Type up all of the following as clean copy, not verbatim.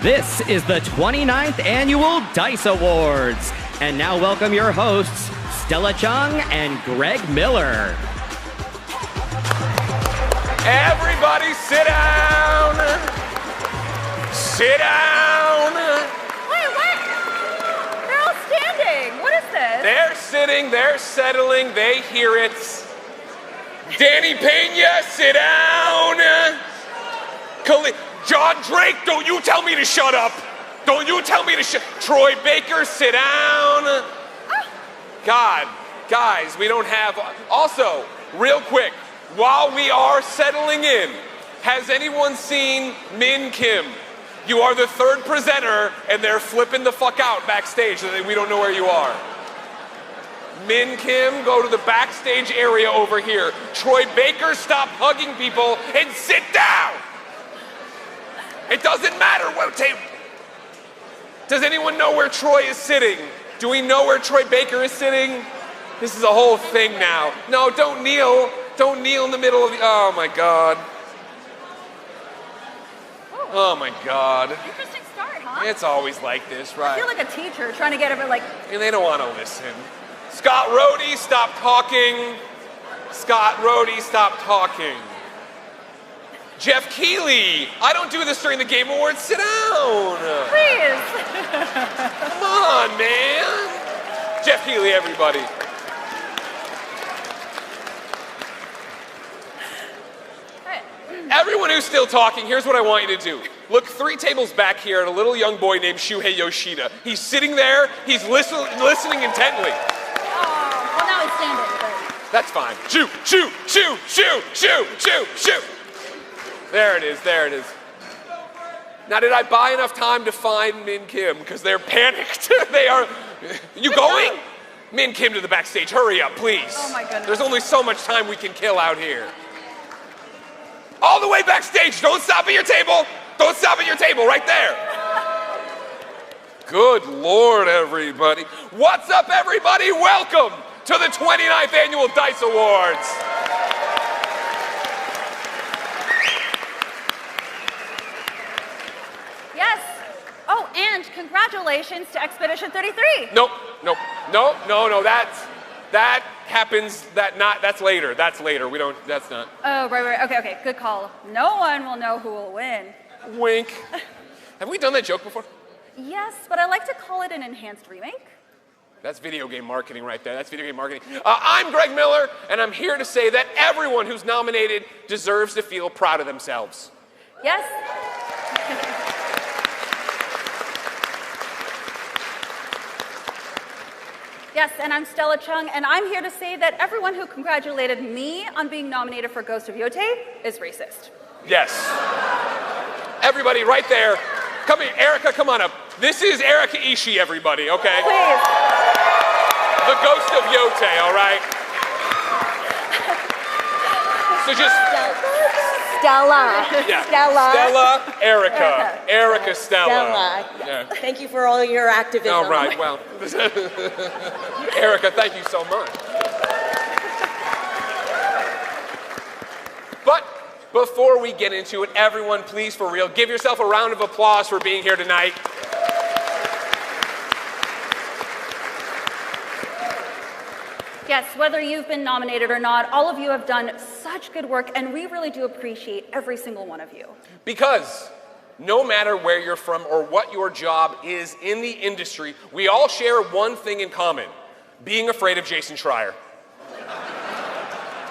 This is the 29th Annual Dice Awards. And now welcome your hosts, Stella Chung and Greg Miller. Everybody sit down! Sit down! Wait, what? They're all standing. What is this? They're sitting, they're settling, they hear it. Danny Pena, sit down! John Drake, don't you tell me to shut up! Don't you tell me to shut... Troy Baker, sit down! God, guys, we don't have... Also, real quick, while we are settling in, has anyone seen Min Kim? You are the third presenter, and they're flipping the fuck out backstage so that we don't know where you are. Min Kim, go to the backstage area over here. Troy Baker, stop hugging people and sit down! It doesn't matter what table. Does anyone know where Troy is sitting? Do we know where Troy Baker is sitting? This is a whole thing now. No, don't kneel. Don't kneel in the middle of the... Oh, my God. Oh, my God. Interesting start, huh? It's always like this, right? I feel like a teacher trying to get everyone like... And they don't want to listen. Scott Rohde, stop talking. Scott Rohde, stop talking. Jeff Keighley, I don't do this during the Game Awards. Sit down. Please. Come on, man. Jeff Keighley, everybody. Everyone who's still talking, here's what I want you to do. Look 3 tables back here at a little young boy named Shuhei Yoshida. He's sitting there, he's listening intently. Oh, well now he's standing, but... That's fine. Shoo, shoo, shoo, shoo, shoo, shoo, shoo. There it is, there it is. Now, did I buy enough time to find Min Kim? Because they're panicked. They are... You going? Min Kim to the backstage. Hurry up, please. Oh, my goodness. There's only so much time we can kill out here. All the way backstage. Don't stop at your table. Don't stop at your table. Right there. Good Lord, everybody. What's up, everybody? Welcome to the 29th Annual Dice Awards. Yes. Oh, and congratulations to Expedition 33. Nope. That happens. That's later. That's later. We don't. That's not. Oh, right. Okay. Good call. No one will know who will win. Wink. Have we done that joke before? Yes, but I like to call it an enhanced remake. That's video game marketing right there. That's video game marketing. I'm Greg Miller, and I'm here to say that everyone who's nominated deserves to feel proud of themselves. Yes. Yes, and I'm Stella Chung, and I'm here to say that everyone who congratulated me on being nominated for Ghost of Yotei is racist. Yes. Everybody right there. Come here, Erica, come on up. This is Erica Ishii, everybody, okay? Please. The Ghost of Yotei, all right? So just... Stella. Yeah. Stella. Stella, Erica, Stella. Yeah. Thank you for all your activism. All right, well. Erica, thank you so much. But before we get into it, everyone, please, for real, give yourself a round of applause for being here tonight. Yes, whether you've been nominated or not, all of you have done such good work, and we really do appreciate every single one of you. Because no matter where you're from or what your job is in the industry, we all share one thing in common: being afraid of Jason Schreier.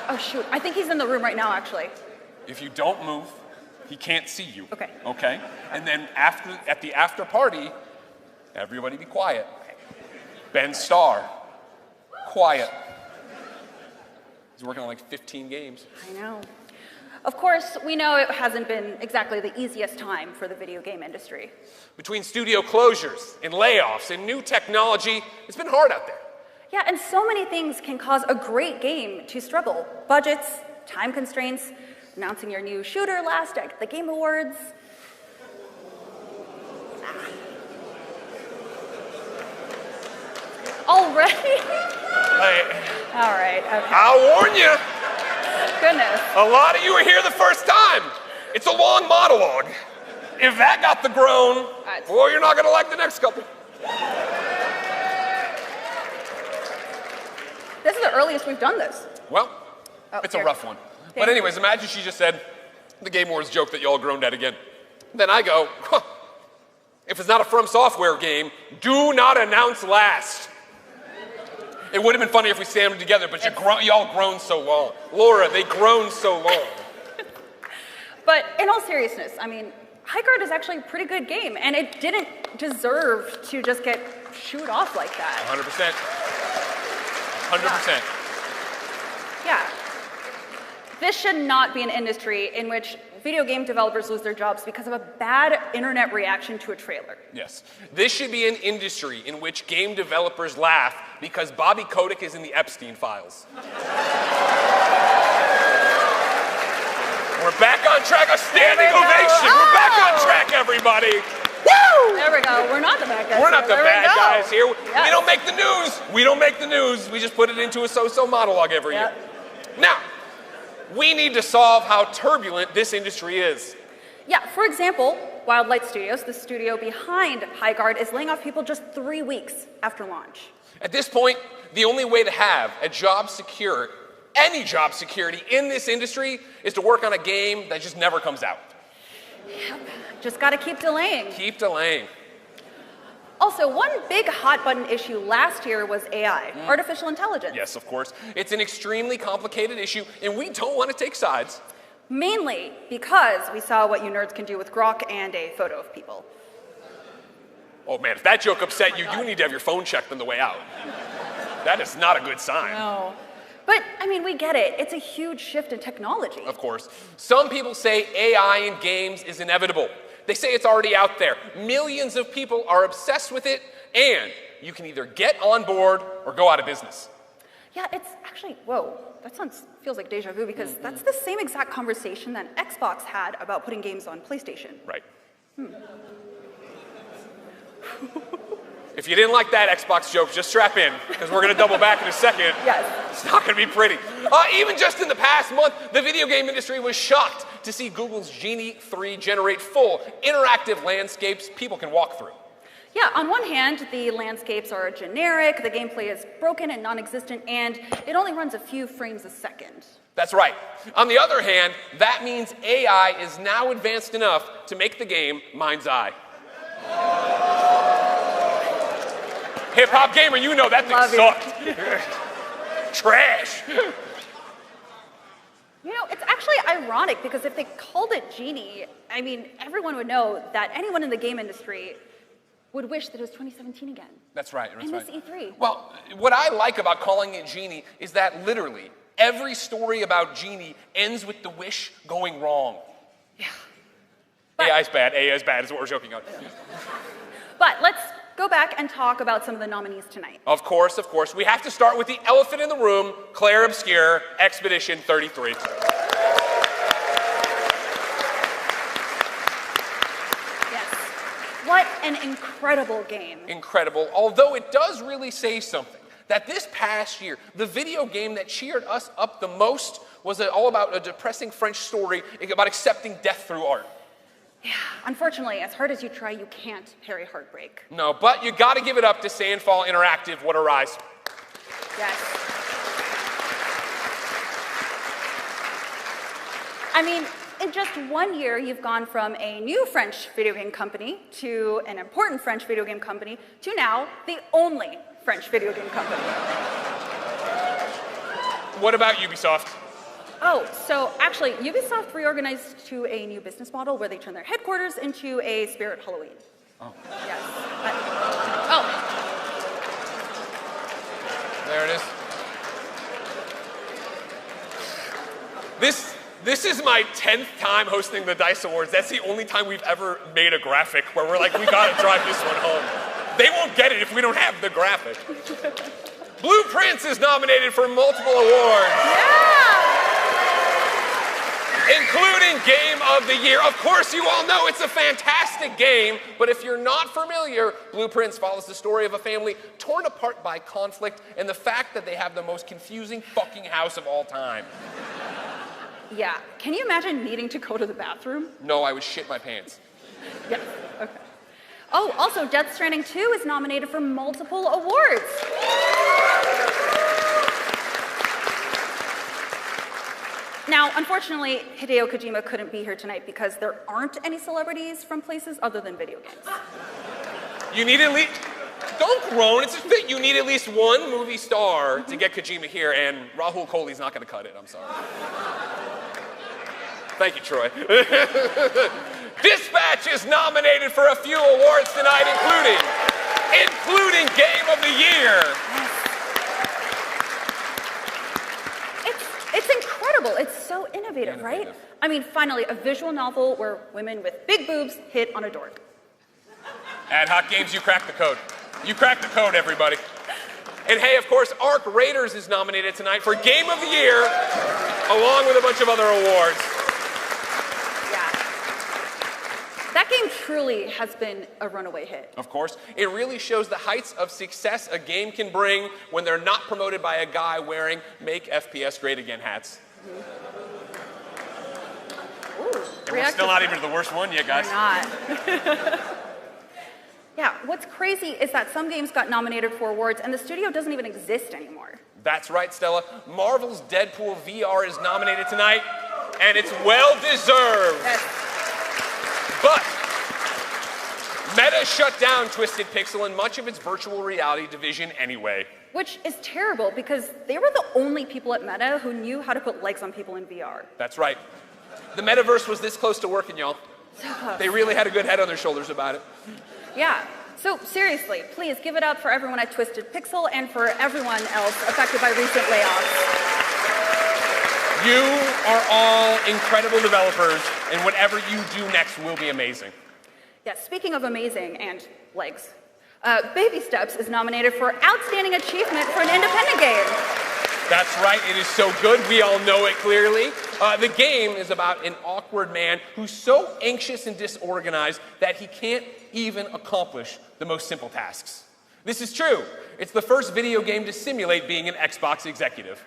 Oh, shoot. I think he's in the room right now, actually. If you don't move, he can't see you. Okay. Okay? And then at the after party, everybody be quiet. Okay. Ben Starr, quiet. He's working on like 15 games. I know. Of course, we know it hasn't been exactly the easiest time for the video game industry. Between studio closures and layoffs and new technology, it's been hard out there. Yeah, and so many things can cause a great game to struggle. Budgets, time constraints, announcing your new shooter last at the Game Awards. Already? All right, okay. I'll warn you. Goodness. A lot of you are here the first time. It's a long monologue. If that got the groan, well, you're not going to like the next couple. This is the earliest we've done this. Well, it's a rough one. But anyways, imagine she just said the Game Wars joke that y'all groaned at again. Then I go, huh, if it's not a From Software game, do not announce last. It would have been funny if we sang them together, but y'all groaned so long. Laura, they groaned so long. But in all seriousness, I mean, High Guard is actually a pretty good game, and it didn't deserve to just get shooed off like that. 100%. 100%. Yeah. This should not be an industry in which video game developers lose their jobs because of a bad internet reaction to a trailer. Yes. This should be an industry in which game developers laugh because Bobby Kotick is in the Epstein files. We're back on track. A standing ovation. We're back on track, everybody. Woo! There we go. We're not the bad guys. We're not the bad guys here. Yes. We don't make the news. We don't make the news. We just put it into a so-so monologue every year. Now, we need to solve how turbulent this industry is. Yeah, for example, Wildlight Studios, the studio behind High Guard, is laying off people just 3 weeks after launch. At this point, the only way to have a job secure, any job security in this industry is to work on a game that just never comes out. Yep. Just gotta keep delaying. Keep delaying. Also, one big hot button issue last year was AI, artificial intelligence. Yes, of course. It's an extremely complicated issue, and we don't want to take sides. Mainly because we saw what you nerds can do with Grok and a photo of people. Oh man, if that joke upset you, you need to have your phone checked on the way out. That is not a good sign. No. But, I mean, we get it. It's a huge shift in technology. Of course. Some people say AI in games is inevitable. They say it's already out there. Millions of people are obsessed with it, and you can either get on board or go out of business. Yeah, it's actually, whoa, that feels like deja vu because that's the same exact conversation that Xbox had about putting games on PlayStation. Right. If you didn't like that Xbox joke, just strap in, because we're going to double back in a second. Yes. It's not going to be pretty. Even just in the past month, the video game industry was shocked to see Google's Genie 3 generate full, interactive landscapes people can walk through. Yeah, on one hand, the landscapes are generic, the gameplay is broken and non-existent, and it only runs a few frames a second. That's right. On the other hand, that means AI is now advanced enough to make the game mind's eye. Hip-hop gamer, you know that thing sucked. Trash. You know, it's actually ironic because if they called it Genie, I mean, everyone would know that anyone in the game industry would wish that it was 2017 again. That's right. And this E3. Well, what I like about calling it Genie is that literally every story about Genie ends with the wish going wrong. Yeah. AI is bad. AI is bad is what we're joking on. But let's go back and talk about some of the nominees tonight. Of course, of course. We have to start with the elephant in the room, Claire Obscure, Expedition 33. Yes. What an incredible game. Incredible, although it does really say something. That this past year, the video game that cheered us up the most was all about a depressing French story about accepting death through art. Yeah, unfortunately, as hard as you try, you can't parry heartbreak. No, but you gotta give it up to Sandfall Interactive. What a rise. Yes. I mean, in just 1 year, you've gone from a new French video game company to an important French video game company to now the only French video game company. What about Ubisoft? Oh, so actually, Ubisoft reorganized to a new business model where they turn their headquarters into a Spirit Halloween. Oh. Yes. There it is. This is my 10th time hosting the DICE Awards. That's the only time we've ever made a graphic where we're like, we gotta drive this one home. They won't get it if we don't have the graphic. Blueprints is nominated for multiple awards. Yeah! Including Game of the Year. Of course, you all know it's a fantastic game, but if you're not familiar, Blueprints follows the story of a family torn apart by conflict and the fact that they have the most confusing fucking house of all time. Yeah. Can you imagine needing to go to the bathroom? No, I would shit my pants. Yes, okay. Oh, also, Death Stranding 2 is nominated for multiple awards. Now, unfortunately, Hideo Kojima couldn't be here tonight because there aren't any celebrities from places other than video games. You need at least, don't groan, it's just that you need at least one movie star to get Kojima here, and Rahul Kohli's not gonna cut it, I'm sorry. Thank you, Troy. Dispatch is nominated for a few awards tonight, including Game of the Year. It's incredible. It's so innovative, right? I mean, finally, a visual novel where women with big boobs hit on a dork. Ad Hoc Games, you cracked the code. You cracked the code, everybody. And hey, of course, Ark Raiders is nominated tonight for Game of the Year, along with a bunch of other awards. That game truly has been a runaway hit. Of course. It really shows the heights of success a game can bring when they're not promoted by a guy wearing Make FPS Great Again hats. Ooh, and we're still not even to the worst one yet, guys. We're not. Yeah, what's crazy is that some games got nominated for awards and the studio doesn't even exist anymore. That's right, Stella. Marvel's Deadpool VR is nominated tonight, and it's well deserved. Yes. But Meta shut down Twisted Pixel and much of its virtual reality division anyway. Which is terrible because they were the only people at Meta who knew how to put legs on people in VR. That's right. The metaverse was this close to working, y'all. So close. They really had a good head on their shoulders about it. Yeah. So seriously, please give it up for everyone at Twisted Pixel and for everyone else affected by recent layoffs. You are all incredible developers, and whatever you do next will be amazing. Yeah, speaking of amazing and legs, Baby Steps is nominated for Outstanding Achievement for an Independent Game. That's right, it is so good, we all know it clearly. The game is about an awkward man who's so anxious and disorganized that he can't even accomplish the most simple tasks. This is true. It's the first video game to simulate being an Xbox executive.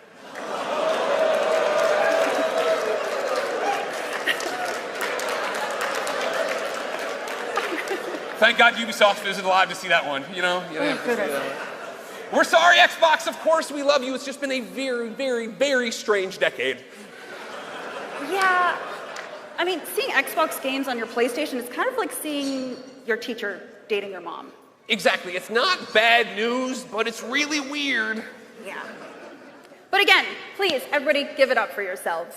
Thank God Ubisoft isn't alive to see that one, you know? We're sorry, Xbox, of course we love you. It's just been a very, very, very strange decade. Yeah, I mean, seeing Xbox games on your PlayStation is kind of like seeing your teacher dating your mom. Exactly, it's not bad news, but it's really weird. Yeah. But again, please, everybody give it up for yourselves.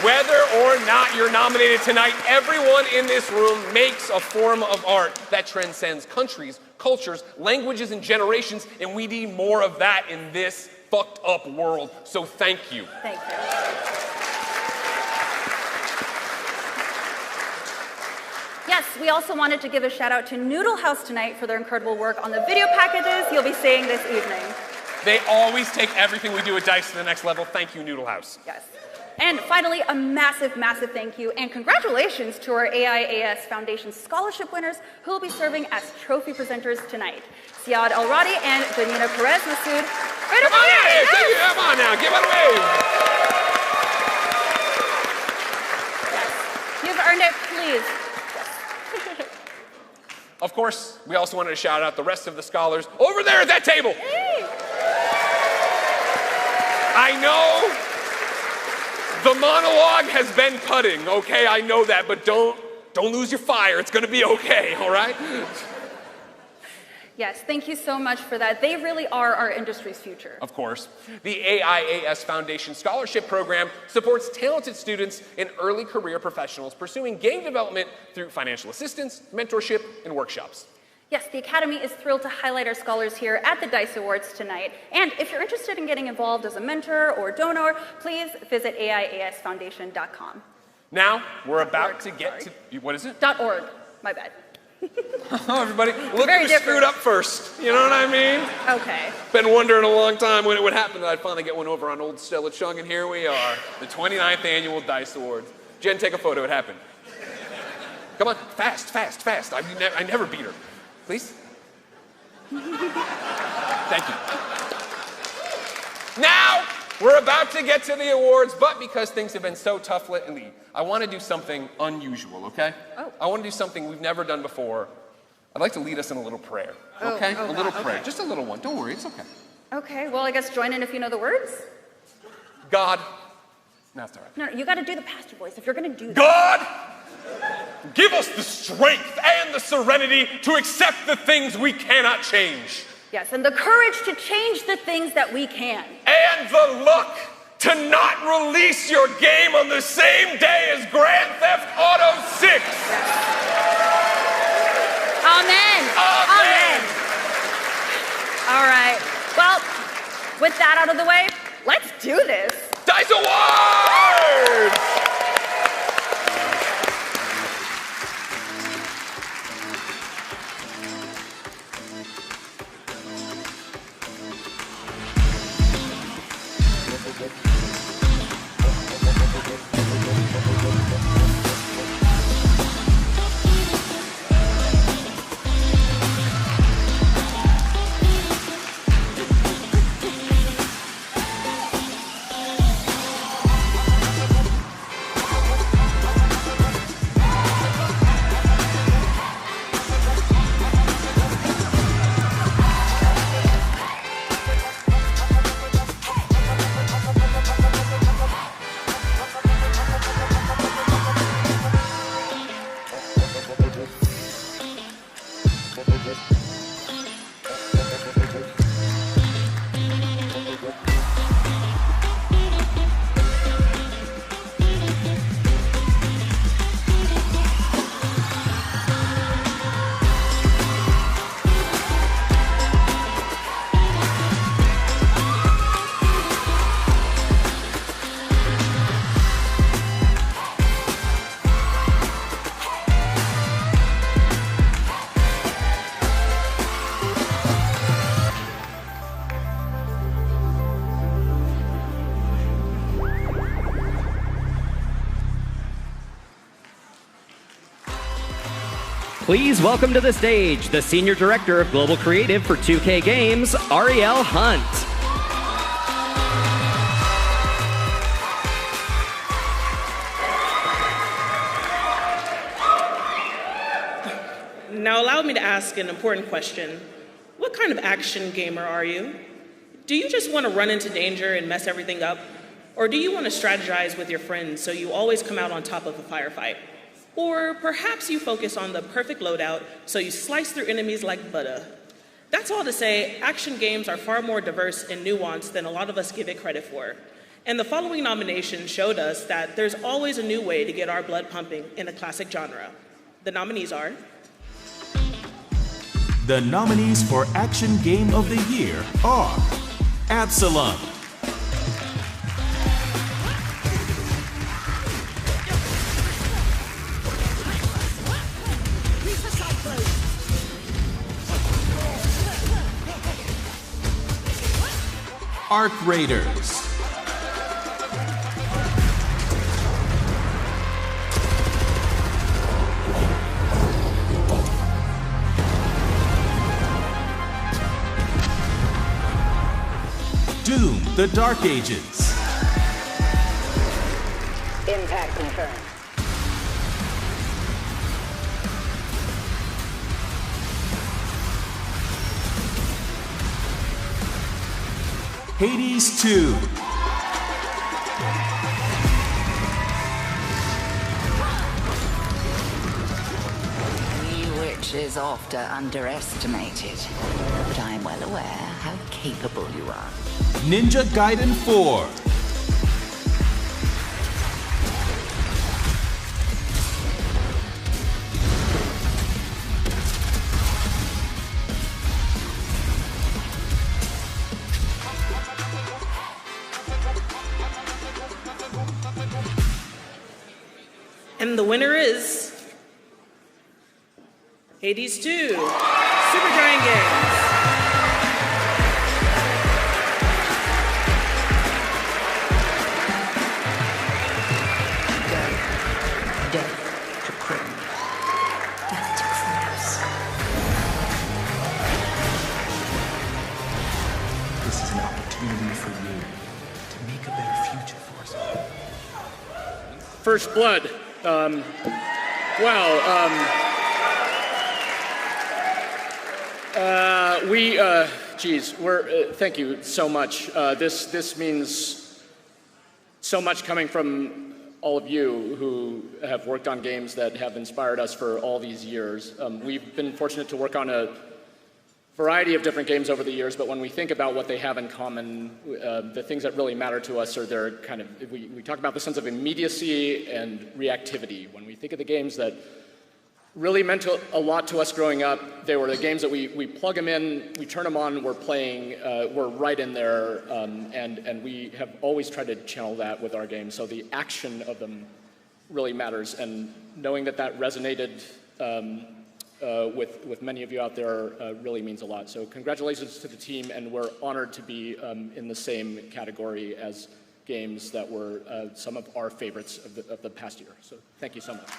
Whether or not you're nominated tonight, everyone in this room makes a form of art that transcends countries, cultures, languages, and generations, and we need more of that in this fucked up world. So thank you. Thank you. Yes, we also wanted to give a shout out to Noodle House tonight for their incredible work on the video packages you'll be seeing this evening. They always take everything we do at DICE to the next level. Thank you, Noodle House. Yes. And finally, a massive, massive thank you and congratulations to our AIAS Foundation scholarship winners who will be serving as trophy presenters tonight. Siad El-Radi and Danina Perez Masood. Come on out here! Yes. Come on now, give it away! Yes. You've earned it, please. Yes. Of course, we also wanted to shout out the rest of the scholars over there at that table. Hey. I know the monologue has been cutting, okay? I know that, but don't lose your fire. It's gonna be okay, all right? Yes, thank you so much for that. They really are our industry's future. Of course. The AIAS Foundation Scholarship Program supports talented students and early career professionals pursuing game development through financial assistance, mentorship, and workshops. Yes, the Academy is thrilled to highlight our scholars here at the DICE Awards tonight. And if you're interested in getting involved as a mentor or donor, please visit AIASfoundation.com. Now, we're about to get to, what is it? .org, my bad. Oh, everybody, look who screwed up first. You know what I mean? Okay. Been wondering a long time when it would happen that I'd finally get one over on old Stella Chung, and here we are, the 29th annual DICE Awards. Jen, take a photo, it happened. Come on, fast, fast, fast. I never beat her. Please? Thank you. Now, We're about to get to the awards, but because things have been so tough lately, I want to do something unusual, okay? Oh. I want to do something we've never done before. I'd like to lead us in a little prayer, okay? A little prayer, just a little one. Don't worry, it's okay. Okay, well, I guess join in if you know the words. God, no, that's all right. No, you got to do the pastor voice if you're going to do that. God, give us the strength and the serenity to accept the things we cannot change. Yes, and the courage to change the things that we can. And the luck to not release your game on the same day as Grand Theft Auto 6. Amen. Amen. All right. Well, with that out of the way, let's do this. Dice Awards! Please welcome to the stage the Senior Director of Global Creative for 2K Games, Ariel Hunt. Now allow me to ask an important question. What kind of action gamer are you? Do you just want to run into danger and mess everything up? Or do you want to strategize with your friends so you always come out on top of a firefight? Or perhaps you focus on the perfect loadout so you slice through enemies like butter. That's all to say, action games are far more diverse and nuanced than a lot of us give it credit for. And the following nominations showed us that there's always a new way to get our blood pumping in a classic genre. The nominees are... The nominees for Action Game of the Year are Absalom, Arc Raiders, Doom, The Dark Ages, Impact confirmed. Hades 2, Which is often underestimated, but I'm well aware how capable you are. Ninja Gaiden 4, And the winner is... Hades 2, Supergiant Games. Death to criminals. Death to criminals. This is an opportunity for you to meet First Blood. Thank you so much. This means so much coming from all of you who have worked on games that have inspired us for all these years. We've been fortunate to work on a variety of different games over the years, but when we think about what they have in common, the things that really matter to us are their kind of, we talk about the sense of immediacy and reactivity. When we think of the games that really meant a lot to us growing up, they were the games that we plug them in, we turn them on, we're playing, we're right in there, and we have always tried to channel that with our games. So the action of them really matters, and knowing that that resonated with many of you out there really means a lot. So congratulations to the team, and we're honored to be in the same category as games that were some of our favorites of the past year. So thank you so much.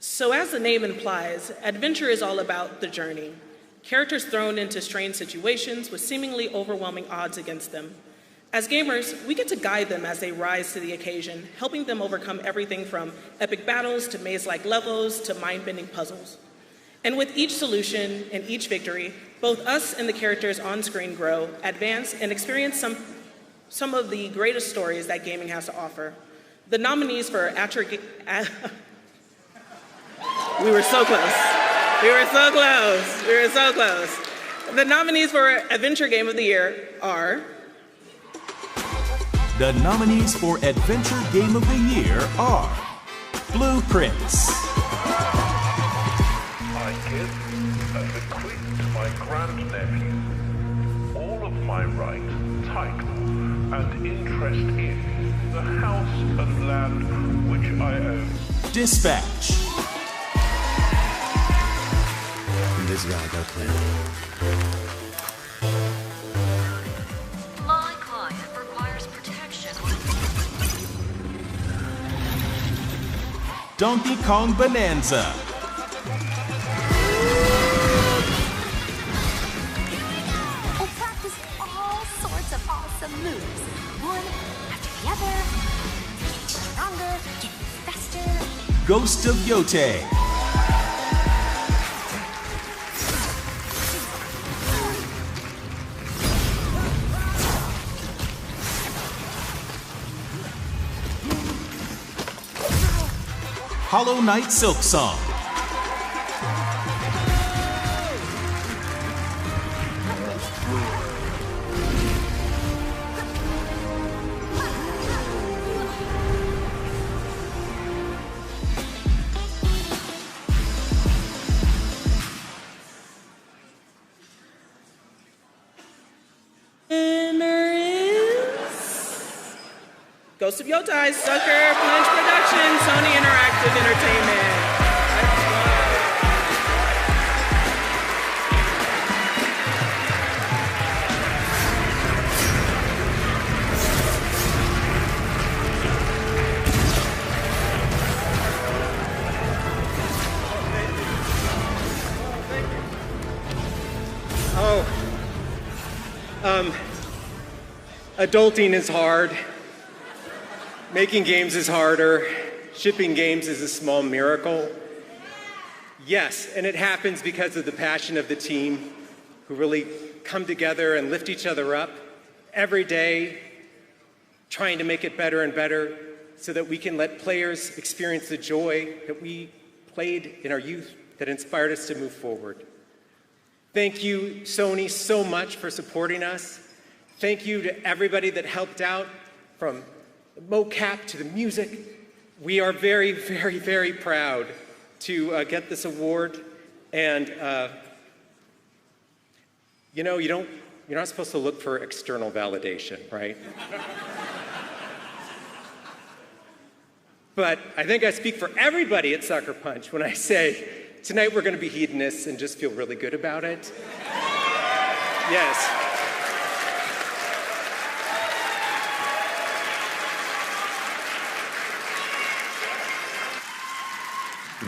So as the name implies, adventure is all about the journey. Characters thrown into strange situations with seemingly overwhelming odds against them. As gamers, we get to guide them as they rise to the occasion, helping them overcome everything from epic battles to maze-like levels to mind-bending puzzles. And with each solution and each victory, both us and the characters on screen grow, advance, and experience some of the greatest stories that gaming has to offer. The nominees for We were so close. We were so close. We were so close. The nominees for Adventure Game of the Year are... The nominees for Adventure Game of the Year are Blueprints. I give and bequeath to my grandnephew all of my right, title, and interest in the house and land which I own. Dispatch. This guy got clear. My client requires protection. Donkey Kong Bonanza. We'll practice all sorts of awesome moves. One after the other. Getting stronger, getting faster. Ghost of Yote. Hollow Knight Silk Song. Ghost of Yotai, Sucker, Punch Productions, Sony Interactive Entertainment. Adulting is hard. Making games is harder. Shipping games is a small miracle. Yes, and it happens because of the passion of the team who really come together and lift each other up every day, trying to make it better and better so that we can let players experience the joy that we played in our youth that inspired us to move forward. Thank you, Sony, so much for supporting us. Thank you to everybody that helped out, from the mocap to the music. We are very, very, very proud to get this award. And you know, you're not supposed to look for external validation, right? But I think I speak for everybody at Sucker Punch when I say, tonight we're going to be hedonists and just feel really good about it. Yes.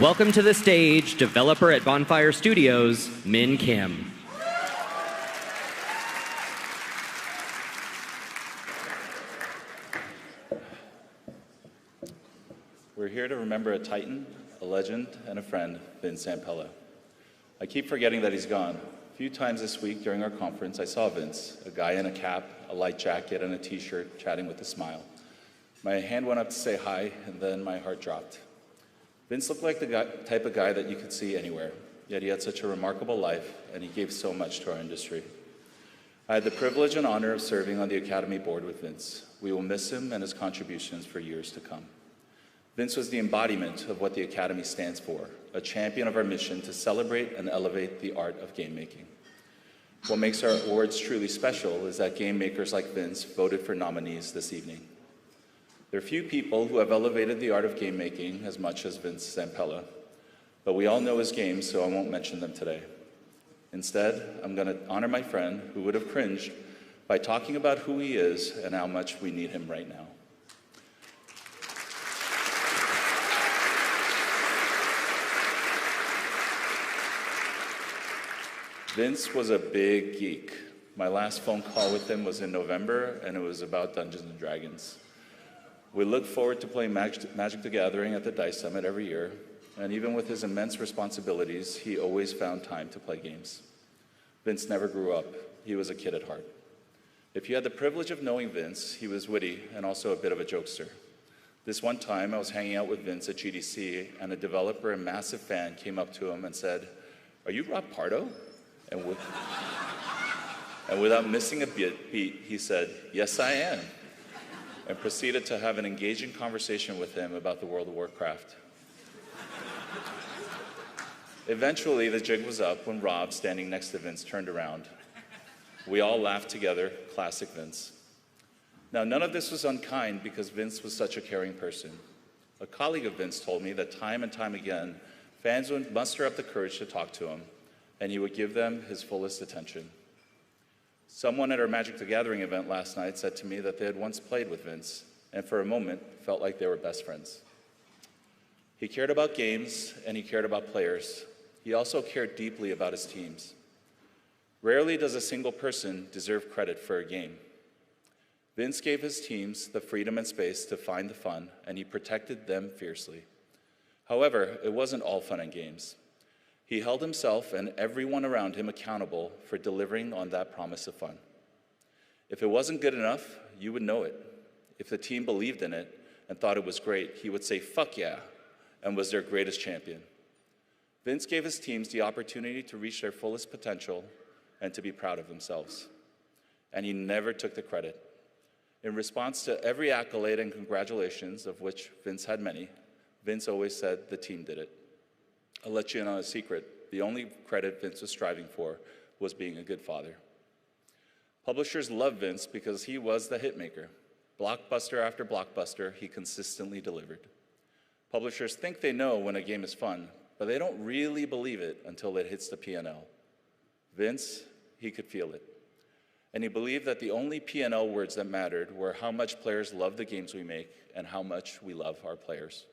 Welcome to the stage, developer at Bonfire Studios, Min Kim. We're here to remember a titan, a legend, and a friend, Vince Zampella. I keep forgetting that he's gone. A few times this week during our conference, I saw Vince, a guy in a cap, a light jacket, and a t-shirt, chatting with a smile. My hand went up to say hi, and then my heart dropped. Vince looked like the type of guy that you could see anywhere, yet he had such a remarkable life, and he gave so much to our industry. I had the privilege and honor of serving on the Academy board with Vince. We will miss him and his contributions for years to come. Vince was the embodiment of what the Academy stands for, a champion of our mission to celebrate and elevate the art of game making. What makes our awards truly special is that game makers like Vince voted for nominees this evening. There are few people who have elevated the art of game making as much as Vince Zampella, but we all know his games, so I won't mention them today. Instead, I'm going to honor my friend who would have cringed by talking about who he is and how much we need him right now. Vince was a big geek. My last phone call with him was in November, and it was about Dungeons & Dragons. We look forward to playing Magic the Gathering at the Dice Summit every year, and even with his immense responsibilities, he always found time to play games. Vince never grew up. He was a kid at heart. If you had the privilege of knowing Vince, he was witty and also a bit of a jokester. This one time, I was hanging out with Vince at GDC, and a developer and massive fan came up to him and said, "Are you Rob Pardo?" And without missing a beat, he said, "Yes, I am," and proceeded to have an engaging conversation with him about the World of Warcraft. Eventually, the jig was up when Rob, standing next to Vince, turned around. We all laughed together, classic Vince. Now, none of this was unkind because Vince was such a caring person. A colleague of Vince told me that time and time again, fans would muster up the courage to talk to him, and he would give them his fullest attention. Someone at our Magic the Gathering event last night said to me that they had once played with Vince, and for a moment felt like they were best friends. He cared about games, and he cared about players. He also cared deeply about his teams. Rarely does a single person deserve credit for a game. Vince gave his teams the freedom and space to find the fun, and he protected them fiercely. However, it wasn't all fun and games. He held himself and everyone around him accountable for delivering on that promise of fun. If it wasn't good enough, you would know it. If the team believed in it and thought it was great, he would say, "Fuck yeah," and was their greatest champion. Vince gave his teams the opportunity to reach their fullest potential and to be proud of themselves. And he never took the credit. In response to every accolade and congratulations, of which Vince had many, Vince always said the team did it. I'll let you in on a secret. The only credit Vince was striving for was being a good father. Publishers loved Vince because he was the hitmaker. Blockbuster after blockbuster, he consistently delivered. Publishers think they know when a game is fun, but they don't really believe it until it hits the P&L. Vince, he could feel it. And he believed that the only P&L words that mattered were how much players love the games we make and how much we love our players.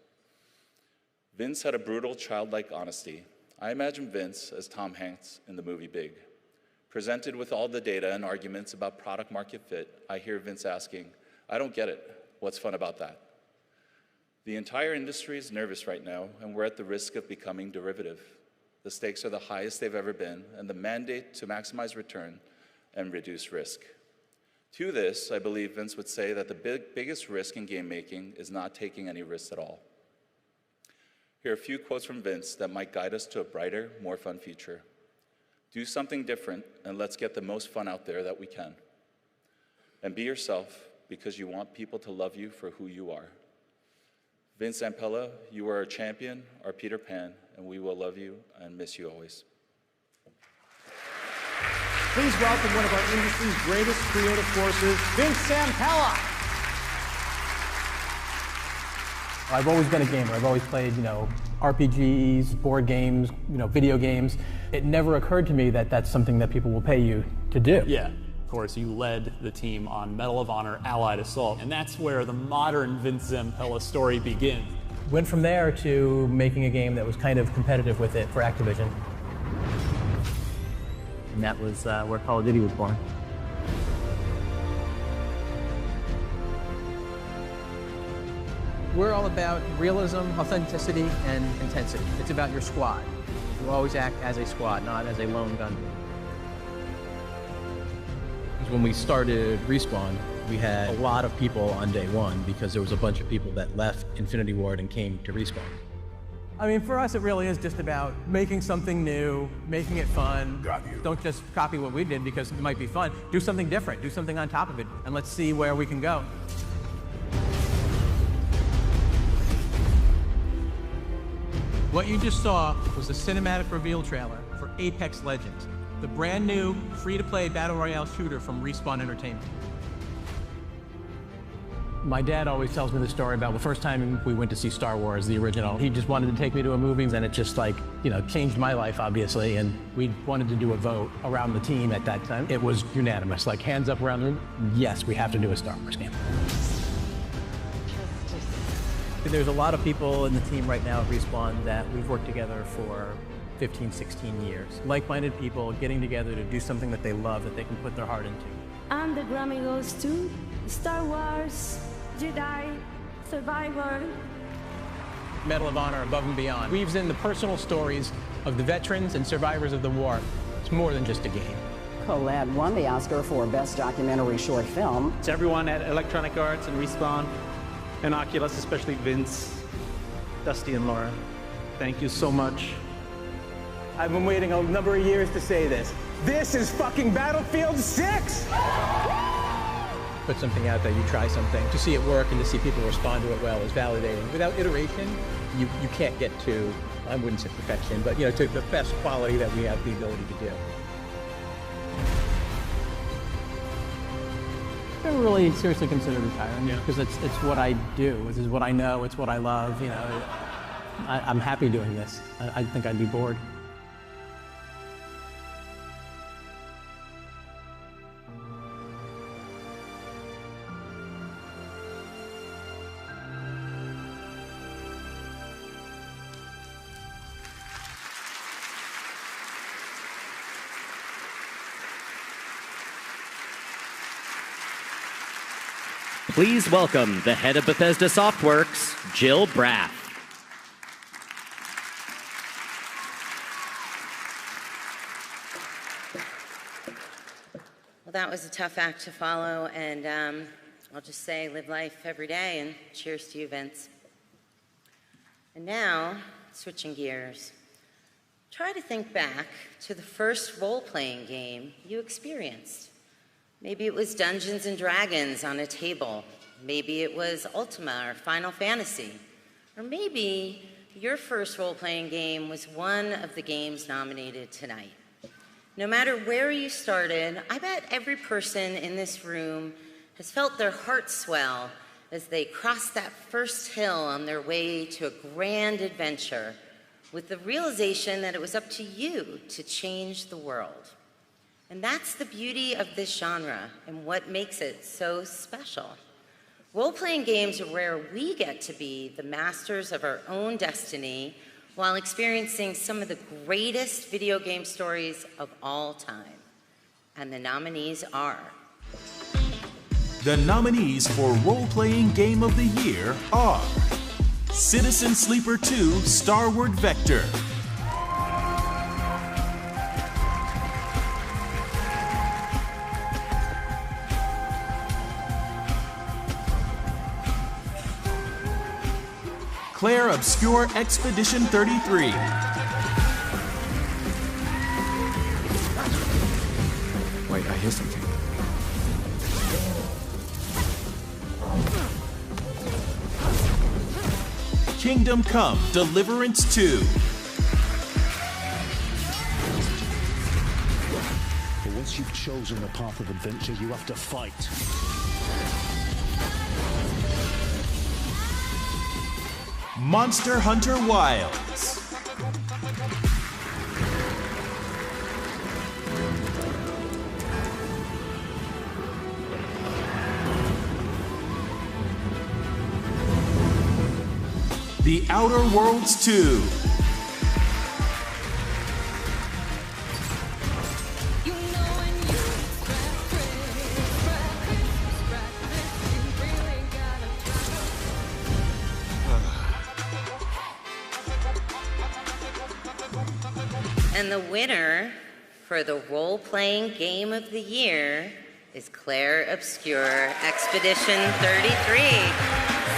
Vince had a brutal, childlike honesty. I imagine Vince as Tom Hanks in the movie Big. Presented with all the data and arguments about product market fit, I hear Vince asking, "I don't get it. What's fun about that?" The entire industry is nervous right now, and we're at the risk of becoming derivative. The stakes are the highest they've ever been, and the mandate to maximize return and reduce risk. To this, I believe Vince would say that the biggest risk in game making is not taking any risks at all. Here are a few quotes from Vince that might guide us to a brighter, more fun future. Do something different, and let's get the most fun out there that we can. And be yourself, because you want people to love you for who you are. Vince Zampella, you are our champion, our Peter Pan, and we will love you and miss you always. Please welcome one of our industry's greatest creative forces, Vince Zampella. I've always been a gamer. I've always played, RPGs, board games, video games. It never occurred to me that that's something that people will pay you to do. Yeah. Of course, you led the team on Medal of Honor Allied Assault, and that's where the modern Vince Zampella story begins. Went from there to making a game that was kind of competitive with it for Activision. And that was where Call of Duty was born. We're all about realism, authenticity, and intensity. It's about your squad. You always act as a squad, not as a lone gunman. When we started Respawn, we had a lot of people on day one because there was a bunch of people that left Infinity Ward and came to Respawn. I mean, for us, it really is just about making something new, making it fun. Got you. Don't just copy what we did because it might be fun. Do something different, do something on top of it, and let's see where we can go. What you just saw was the cinematic reveal trailer for Apex Legends, the brand new free-to-play battle royale shooter from Respawn Entertainment. My dad always tells me the story about the first time we went to see Star Wars, the original. He just wanted to take me to a movie, and it just changed my life, obviously, and we wanted to do a vote around the team at that time. It was unanimous, like hands up around the room, yes, we have to do a Star Wars game. There's a lot of people in the team right now at Respawn that we've worked together for 15, 16 years. Like-minded people getting together to do something that they love, that they can put their heart into. And the Grammy goes to Star Wars, Jedi, Survivor. Medal of Honor, Above and Beyond, weaves in the personal stories of the veterans and survivors of the war. It's more than just a game. Collab won the Oscar for Best Documentary Short Film. To everyone at Electronic Arts and Respawn, and Oculus, especially Vince, Dusty, and Laura, thank you so much. I've been waiting a number of years to say this. This is fucking Battlefield 6! Put something out there, you try something. To see it work and to see people respond to it well is validating. Without iteration, you can't get to, I wouldn't say perfection, but to the best quality that we have the ability to do. I really seriously consider retiring because it's what I do. This is what I know. It's what I love. I'm happy doing this. I think I'd be bored. Please welcome the head of Bethesda Softworks, Jill Braff. Well, that was a tough act to follow, and I'll just say live life every day, and cheers to you, Vince. And now, switching gears, try to think back to the first role-playing game you experienced. Maybe it was Dungeons and Dragons on a table. Maybe it was Ultima or Final Fantasy. Or maybe your first role-playing game was one of the games nominated tonight. No matter where you started, I bet every person in this room has felt their heart swell as they crossed that first hill on their way to a grand adventure with the realization that it was up to you to change the world. And that's the beauty of this genre and what makes it so special. Role-playing games are where we get to be the masters of our own destiny while experiencing some of the greatest video game stories of all time. And the nominees are... The nominees for Role-Playing Game of the Year are Citizen Sleeper 2 Starward Vector, Claire Obscure Expedition 33, Wait, I hear something. Kingdom Come Deliverance 2, But once you've chosen the path of adventure, you have to fight. Monster Hunter Wilds, The Outer Worlds 2. And the winner for the role-playing game of the year is Claire Obscure Expedition 33,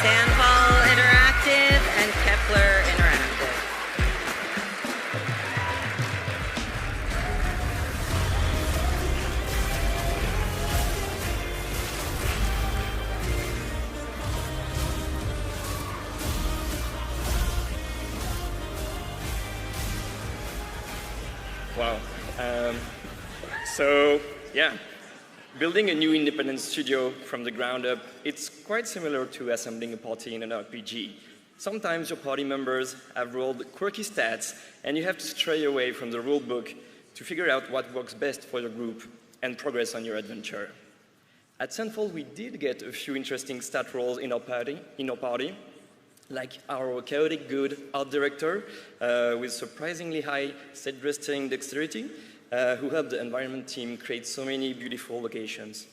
Sandfall Interactive and Kepler Interactive. Wow. So, yeah, building a new independent studio from the ground up, it's quite similar to assembling a party in an RPG. Sometimes your party members have rolled quirky stats, and you have to stray away from the rule book to figure out what works best for your group and progress on your adventure. At Sandfall, we did get a few interesting stat rolls in our party, like our chaotic good art director with surprisingly high set dressing dexterity, who helped the environment team create so many beautiful locations.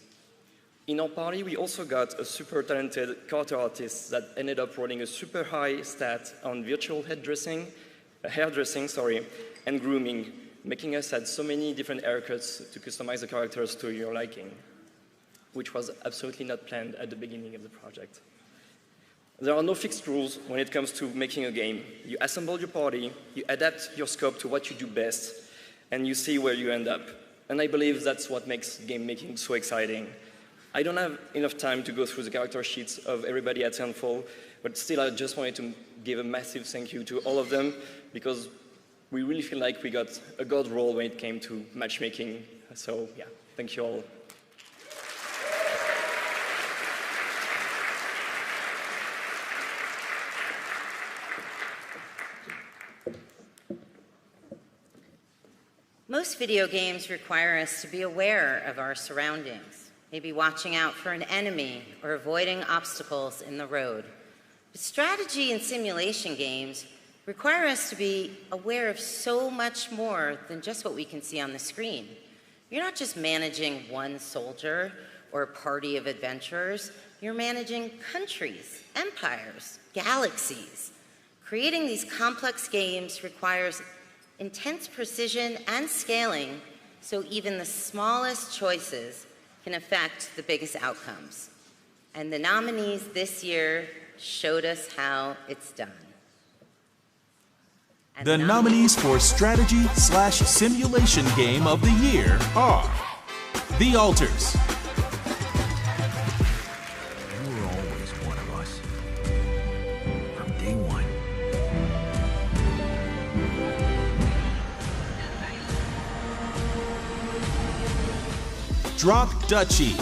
In our party, we also got a super talented character artist that ended up rolling a super high stat on virtual hairdressing, and grooming, making us add so many different haircuts to customize the characters to your liking, which was absolutely not planned at the beginning of the project. There are no fixed rules when it comes to making a game. You assemble your party, you adapt your scope to what you do best, and you see where you end up. And I believe that's what makes game making so exciting. I don't have enough time to go through the character sheets of everybody at Sandfall, but still I just wanted to give a massive thank you to all of them, because we really feel like we got a god roll when it came to matchmaking. So yeah, thank you all. Most video games require us to be aware of our surroundings, maybe watching out for an enemy or avoiding obstacles in the road. But strategy and simulation games require us to be aware of so much more than just what we can see on the screen. You're not just managing one soldier or a party of adventurers, you're managing countries, empires, galaxies. Creating these complex games requires intense precision and scaling, so even the smallest choices can affect the biggest outcomes. And the nominees this year showed us how it's done. And the nominees for Strategy/Simulation Game of the Year are The Alters. You were always one of us. From day one. Drop Duchy.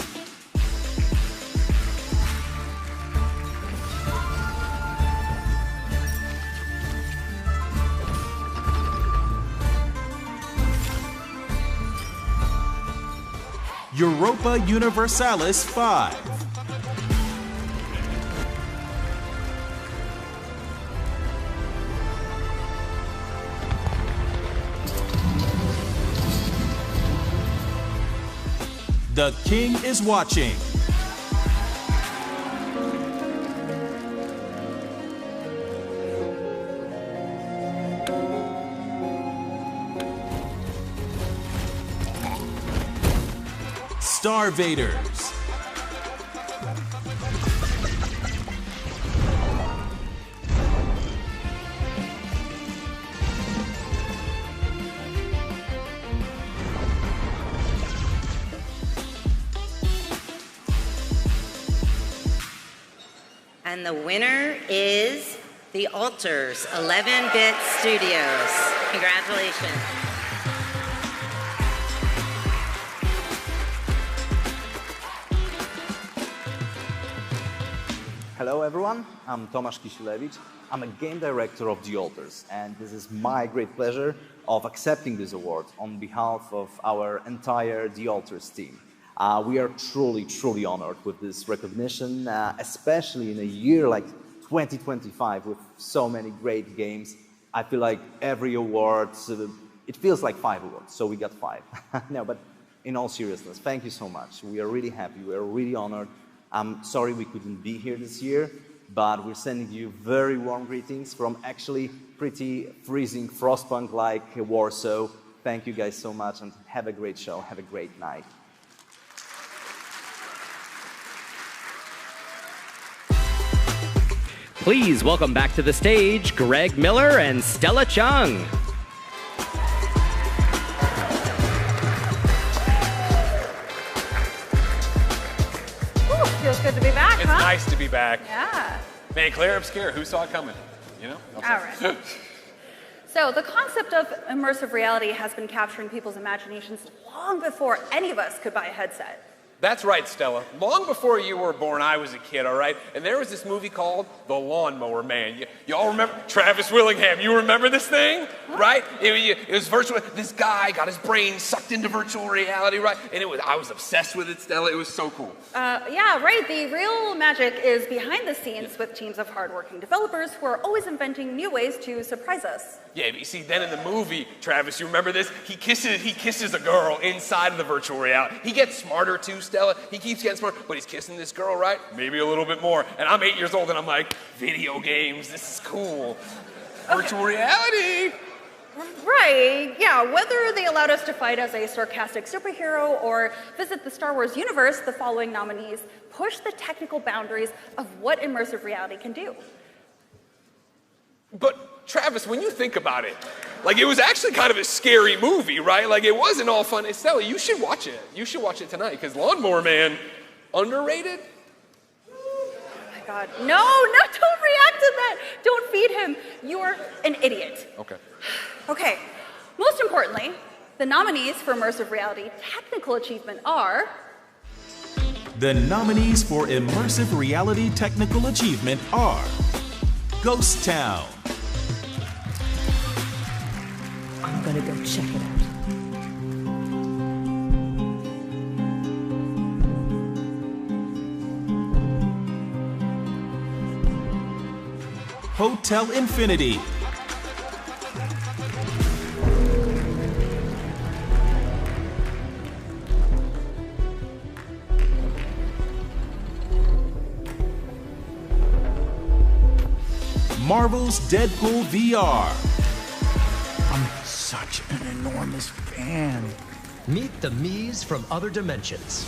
Europa Universalis 5. The King is Watching. Star Vaders. And the winner is The Alters, 11-Bit Studios. Congratulations. Hello everyone, I'm Tomasz Kisilewicz. I'm a game director of The Alters, and this is my great pleasure of accepting this award on behalf of our entire The Alters team. We are truly honored with this recognition, especially in a year like 2025 with so many great games. I feel like every award, it feels like 5 awards, so we got 5. No, but in all seriousness, thank you so much. We are really happy, we are really honored. I'm sorry we couldn't be here this year, but we're sending you very warm greetings from actually pretty freezing Frostpunk-like Warsaw. Thank you guys so much, and have a great show, have a great night. Please welcome back to the stage Greg Miller and Stella Chung. Ooh, feels good to be back, It's huh? nice to be back. Yeah. Man, clear up scare. Who saw it coming? You know? All right. So the concept of immersive reality has been capturing people's imaginations long before any of us could buy a headset. That's right, Stella. Long before you were born, I was a kid, all right? And there was this movie called The Lawnmower Man. Y'all remember? Travis Willingham, you remember this thing? What? Right? It was virtual. This guy got his brain sucked into virtual reality, right? And I was obsessed with it, Stella. It was so cool. Yeah, right. The real magic is behind the scenes with teams of hardworking developers who are always inventing new ways to surprise us. Yeah, but you see, then in the movie, Travis, you remember this? He kisses a girl inside of the virtual reality. He gets smarter too, Stella. He keeps getting smarter, but he's kissing this girl, right? Maybe a little bit more. And I'm 8 years old, and I'm like, video games, this is cool. Virtual reality. Right, yeah. Whether they allowed us to fight as a sarcastic superhero or visit the Star Wars universe, the following nominees push the technical boundaries of what immersive reality can do. But Travis, when you think about it, like it was actually kind of a scary movie, right? Like it wasn't all fun. Stella, you should watch it. You should watch it tonight because Lawnmower Man, underrated? Oh my God. No, don't react to that. Don't feed him. You're an idiot. Okay. Okay, most importantly, the nominees for immersive reality technical achievement are... The nominees for immersive reality technical achievement are Ghost Town. I'm gonna go check it out. Hotel Infinity. Marvel's Deadpool VR. I'm such an enormous fan. Meet the Mies from other dimensions.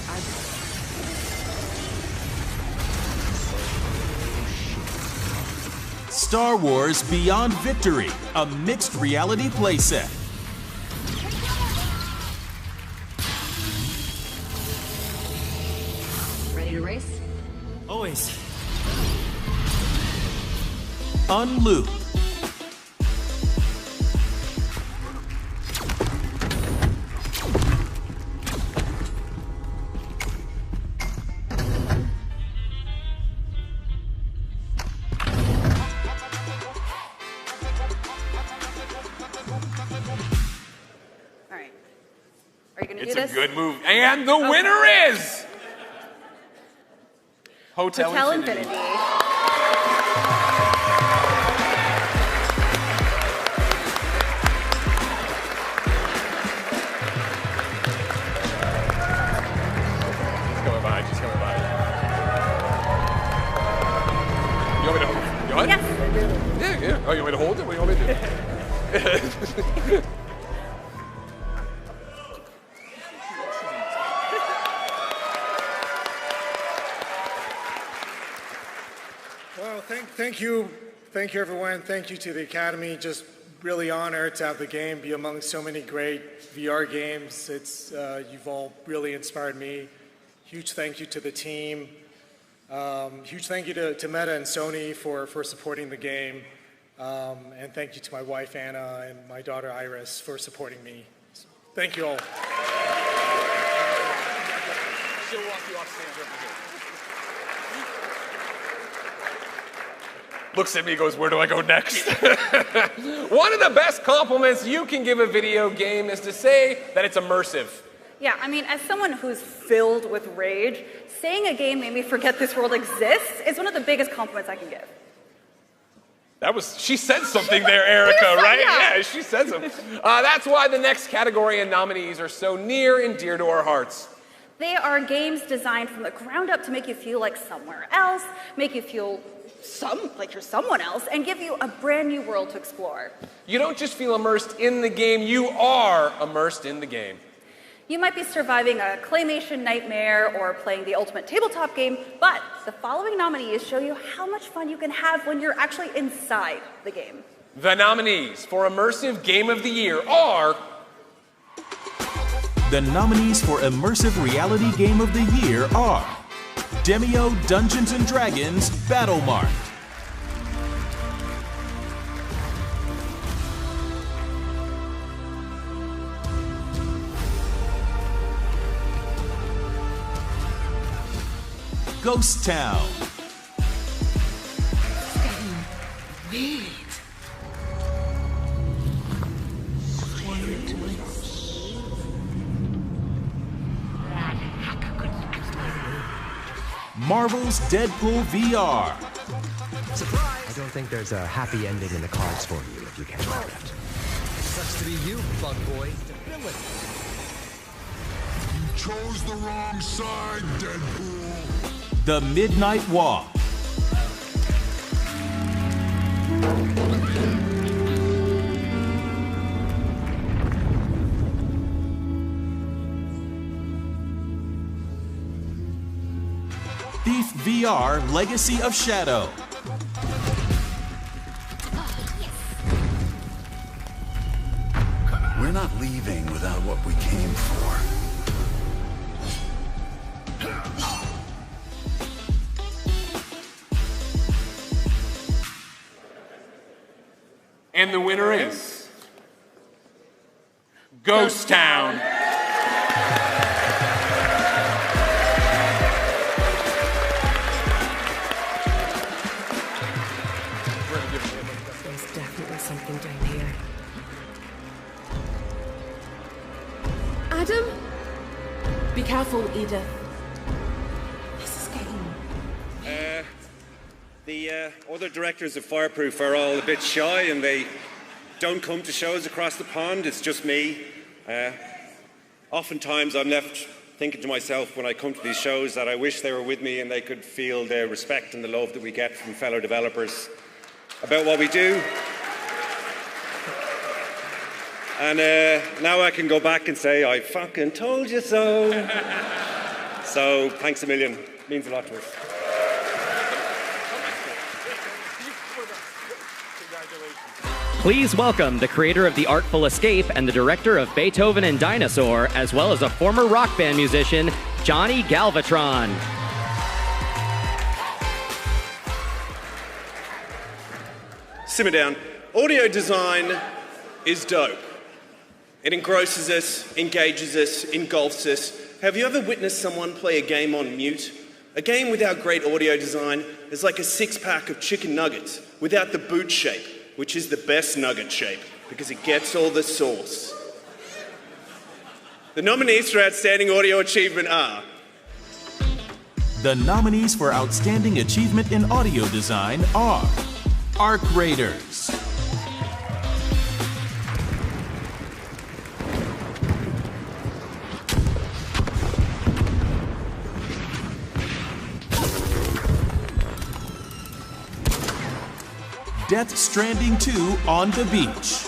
Star Wars Beyond Victory, a mixed reality playset. Ready to race? Always. Unloop. All right. Are you going to do It's this? a good move. And the winner is... Hotel Infinity. Just coming by. You want me to hold it? You want it? Yes. Yeah. Oh, you want me to hold it? What do you want me to do? Well, thank you everyone. Thank you to the Academy. Just really honored to have the game be among so many great VR games. It's you've all really inspired me. Huge thank you to the team. Huge thank you to Meta and Sony for supporting the game. And thank you to my wife Anna and my daughter Iris for supporting me. So, thank you all. She'll walk you off stage over here. Looks at me and goes, where do I go next? One of the best compliments you can give a video game is to say that it's immersive. Yeah, I mean, as someone who's filled with rage, saying a game made me forget this world exists is one of the biggest compliments I can give. She said something there, Erica, right? Yeah. Yeah, she said something. That's why the next category and nominees are so near and dear to our hearts. They are games designed from the ground up to make you feel like somewhere else, make you feel like you're someone else, and give you a brand new world to explore. You don't just feel immersed in the game, you are immersed in the game. You might be surviving a claymation nightmare or playing the ultimate tabletop game, but the following nominees show you how much fun you can have when you're actually inside the game. The nominees for Immersive Game of the Year are... The nominees for Immersive Reality Game of the Year are Demio Dungeons & Dragons Battlemark, Ghost Town, Marvel's Deadpool VR, Surprise! I don't think there's a happy ending in the cards for you if you can't wear it. Sucks to be you, bug boy. Stability. You chose the wrong side, Deadpool. The Midnight Walk, Thief VR Legacy of Shadow, We're not leaving without what we came for. And the winner is... Ghost Town. There's definitely something down here. Adam? Be careful, Edith. This is getting... The other directors of Fireproof are all a bit shy and they don't come to shows across the pond. It's just me. Oftentimes I'm left thinking to myself when I come to these shows that I wish they were with me and they could feel the respect and the love that we get from fellow developers about what we do. And now I can go back and say, I fucking told you so. So thanks a million. It means a lot to us. Please welcome the creator of The Artful Escape and the director of Beethoven and Dinosaur, as well as a former rock band musician, Johnny Galvatron. Simmer down. Audio design is dope. It engrosses us, engages us, engulfs us. Have you ever witnessed someone play a game on mute? A game without great audio design is like a six-pack of chicken nuggets without the boot shape, which is the best nugget shape because it gets all the sauce. The nominees for Outstanding Audio Achievement are... The nominees for Outstanding Achievement in Audio Design are Arc Raiders, Death Stranding 2 on the Beach,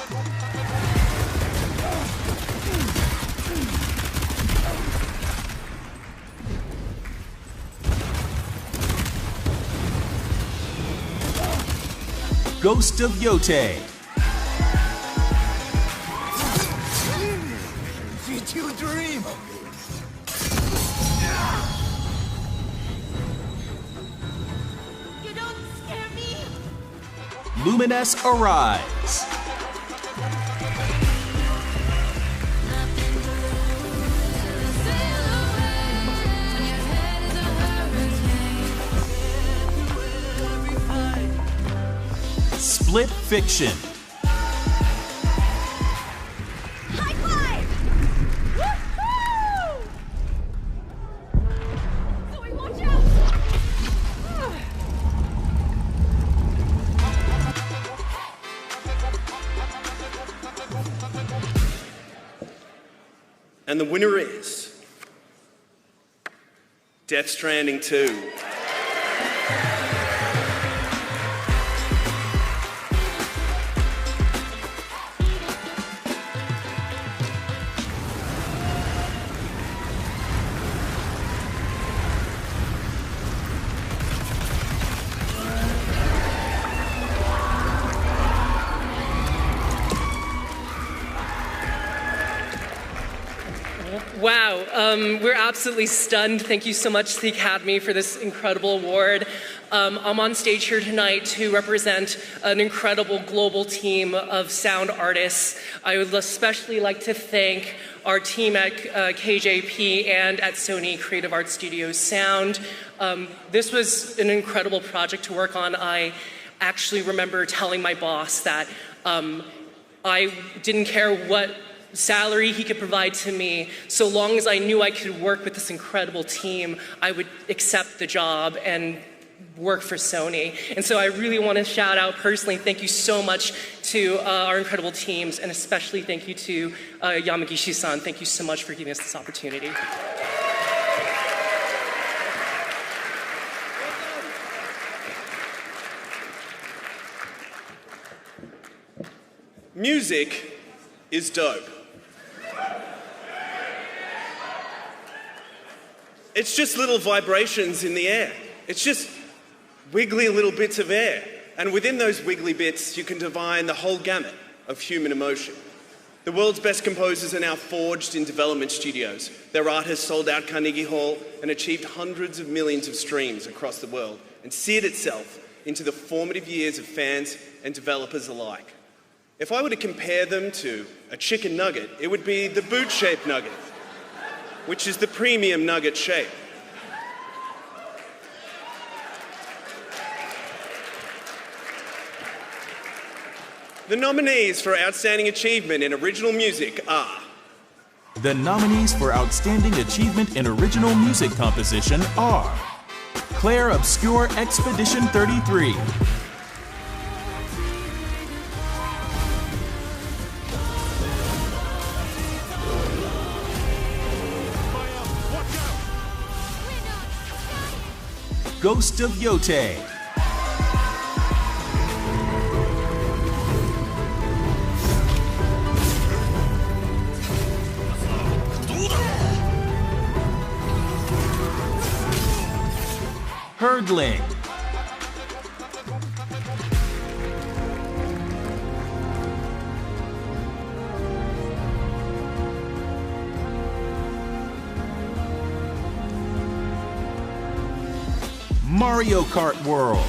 Ghost of Yote, Did you dream of You don't scare me! Luminous Arise, Split Fiction, High five! Woohoo! Zoe, watch out! And the winner is Death Stranding 2. Wow, we're absolutely stunned. Thank you so much to the Academy for this incredible award. I'm on stage here tonight to represent an incredible global team of sound artists. I would especially like to thank our team at KJP and at Sony Creative Arts Studios Sound. This was an incredible project to work on. I actually remember telling my boss that I didn't care what salary he could provide to me, so long as I knew I could work with this incredible team, I would accept the job and work for Sony. And so I really want to shout out personally, thank you so much to our incredible teams, and especially thank you to Yamagishi-san. Thank you so much for giving us this opportunity. Music is dope. It's just little vibrations in the air. It's just wiggly little bits of air. And within those wiggly bits, you can divine the whole gamut of human emotion. The world's best composers are now forged in development studios. Their art has sold out Carnegie Hall and achieved hundreds of millions of streams across the world and seared itself into the formative years of fans and developers alike. If I were to compare them to a chicken nugget, it would be the boot-shaped nugget, which is the premium nugget shape. The nominees for Outstanding Achievement in Original Music are... The nominees for Outstanding Achievement in Original Music Composition are Claire Obscure Expedition 33, Ghost of Yote, Herdling, Mario Kart World,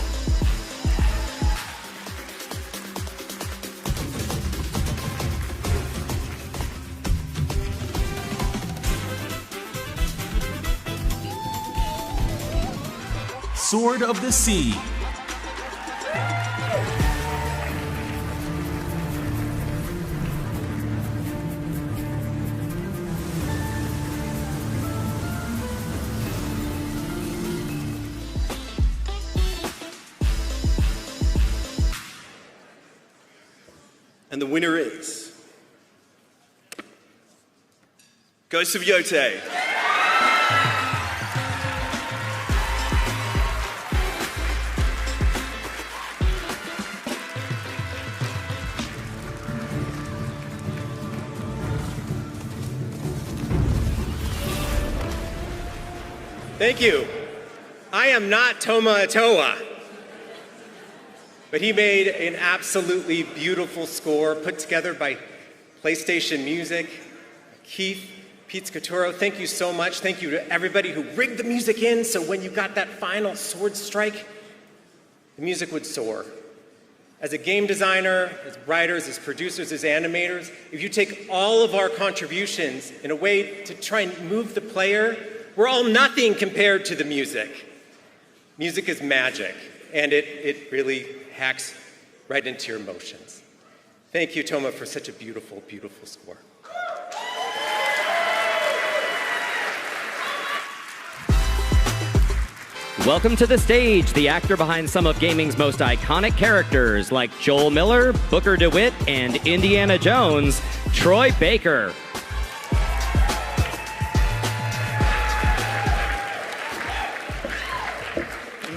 Sword of the Sea, and the winner is... Ghost of Yote. Thank you. I am not Toma Atoa, but he made an absolutely beautiful score put together by PlayStation Music. Keith Pizzacaturo, thank you so much. Thank you to everybody who rigged the music in so when you got that final sword strike, the music would soar. As a game designer, as writers, as producers, as animators, if you take all of our contributions in a way to try and move the player, we're all nothing compared to the music. Music is magic, and it really hacks right into your emotions. Thank you, Toma, for such a beautiful, beautiful score. Welcome to the stage, the actor behind some of gaming's most iconic characters like Joel Miller, Booker DeWitt, and Indiana Jones, Troy Baker.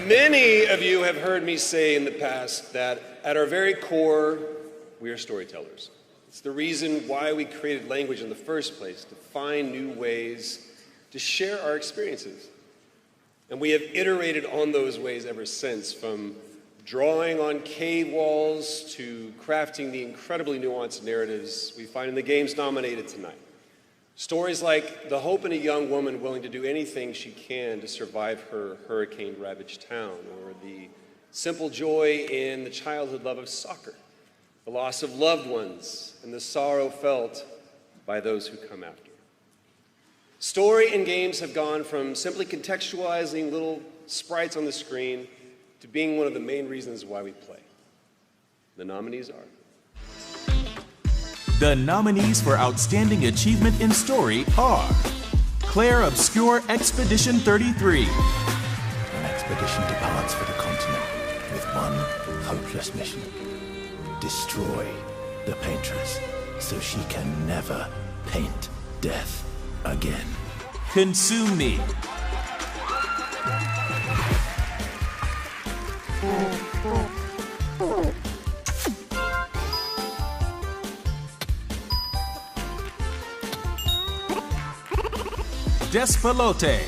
Many of you have heard me say in the past that at our very core, we are storytellers. It's the reason why we created language in the first place, to find new ways to share our experiences. And we have iterated on those ways ever since, from drawing on cave walls to crafting the incredibly nuanced narratives we find in the games nominated tonight. Stories like the hope in a young woman willing to do anything she can to survive her hurricane-ravaged town, or the simple joy in the childhood love of soccer, the loss of loved ones, and the sorrow felt by those who come after. Story and games have gone from simply contextualizing little sprites on the screen to being one of the main reasons why we play. The nominees are... The nominees for Outstanding Achievement in Story are Claire Obscure Expedition 33. An expedition departs for the continent with one hopeless mission. Destroy the paintress so she can never paint death again. Consume Me. Despalote.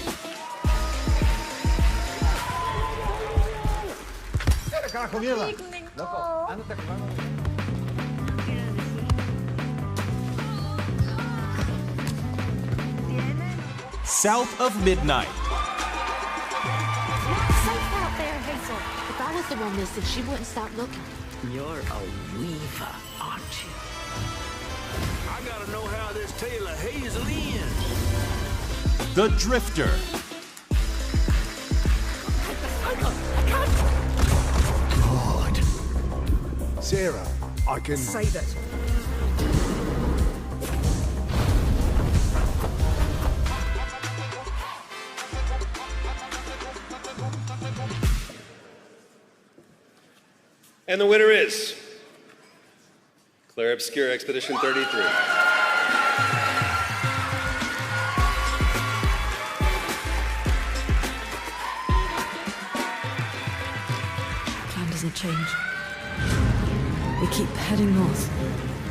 South of Midnight. Safe out there, Hazel. If I was the one missing, she wouldn't stop looking. You're a weaver, aren't you? I gotta know how this tale of Hazel ends. The Drifter. God. Sarah, I can... Save it. And the winner is Claire Obscure Expedition 33. Plan doesn't change. We keep heading north.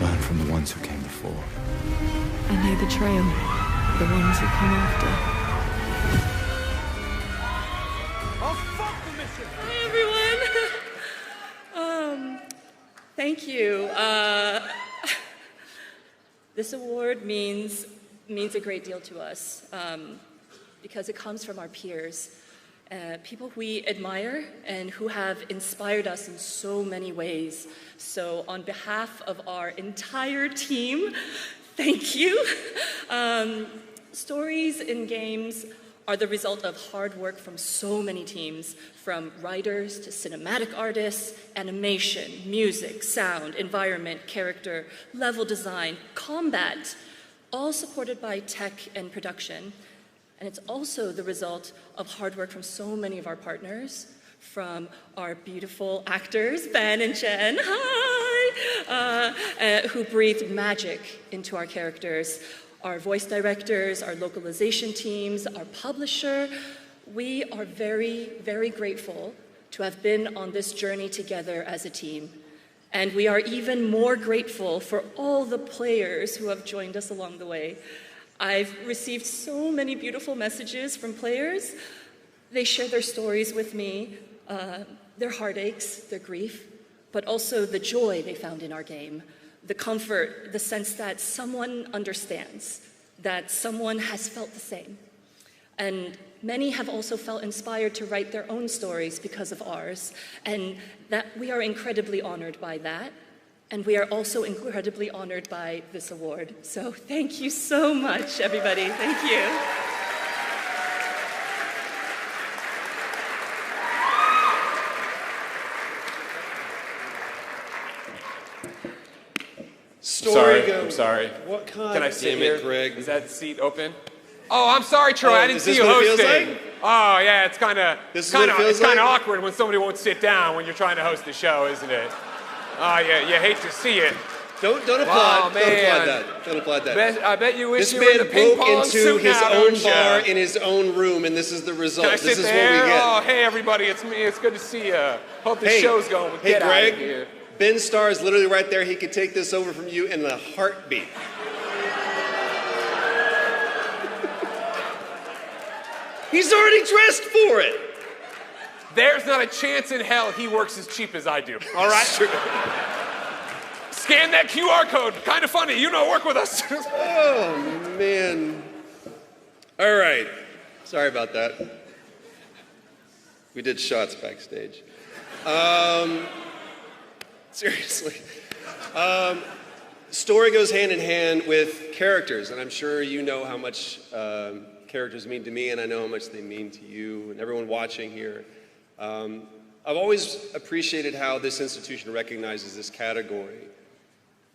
Learn from the ones who came before. And they betrayal. The ones who come after. Hi, everyone. Thank you. This award means a great deal to us because it comes from our peers, people we admire and who have inspired us in so many ways. So on behalf of our entire team, thank you. Stories in games are the result of hard work from so many teams, from writers to cinematic artists, animation, music, sound, environment, character, level design, combat, all supported by tech and production. And it's also the result of hard work from so many of our partners, from our beautiful actors, Ben and Jen, hi, who breathed magic into our characters, our voice directors, our localization teams, our publisher. We are very, very grateful to have been on this journey together as a team. And we are even more grateful for all the players who have joined us along the way. I've received so many beautiful messages from players. They share their stories with me, their heartaches, their grief, but also the joy they found in our game. The comfort, the sense that someone understands, that someone has felt the same. And many have also felt inspired to write their own stories because of ours, and that we are incredibly honored by that. And we are also incredibly honored by this award. So thank you so much, everybody. Thank you. I'm sorry. What kind? Can I sit Damn here? it, Greg. Is that seat open? Oh, I'm sorry, Troy. I didn't is see this you what it hosting. feels like? Oh, yeah. It's kind of like? awkward when somebody won't sit down when you're trying to host the show, isn't it? Oh, yeah. You hate to see it. Don't applaud. Wow, don't applaud that. Don't applaud that. I bet you wish this you were in man the ping broke pong into suit his now, own don't bar ya? in his own room, and this is the result. Can I This sit is there? what we get. Oh, hey everybody, it's me. It's good to see you. Hope the Hey, show's going. hey, Get Greg. out of here. Ben Starr is literally right there. He could take this over from you in a heartbeat. He's already dressed for it. There's not a chance in hell he works as cheap as I do. All right? Scan that QR code. Kind of funny. You know, work with us. Oh, man. All right. Sorry about that. We did shots backstage. Seriously. Story goes hand in hand with characters, and I'm sure you know how much characters mean to me, and I know how much they mean to you and everyone watching here. I've always appreciated how this institution recognizes this category.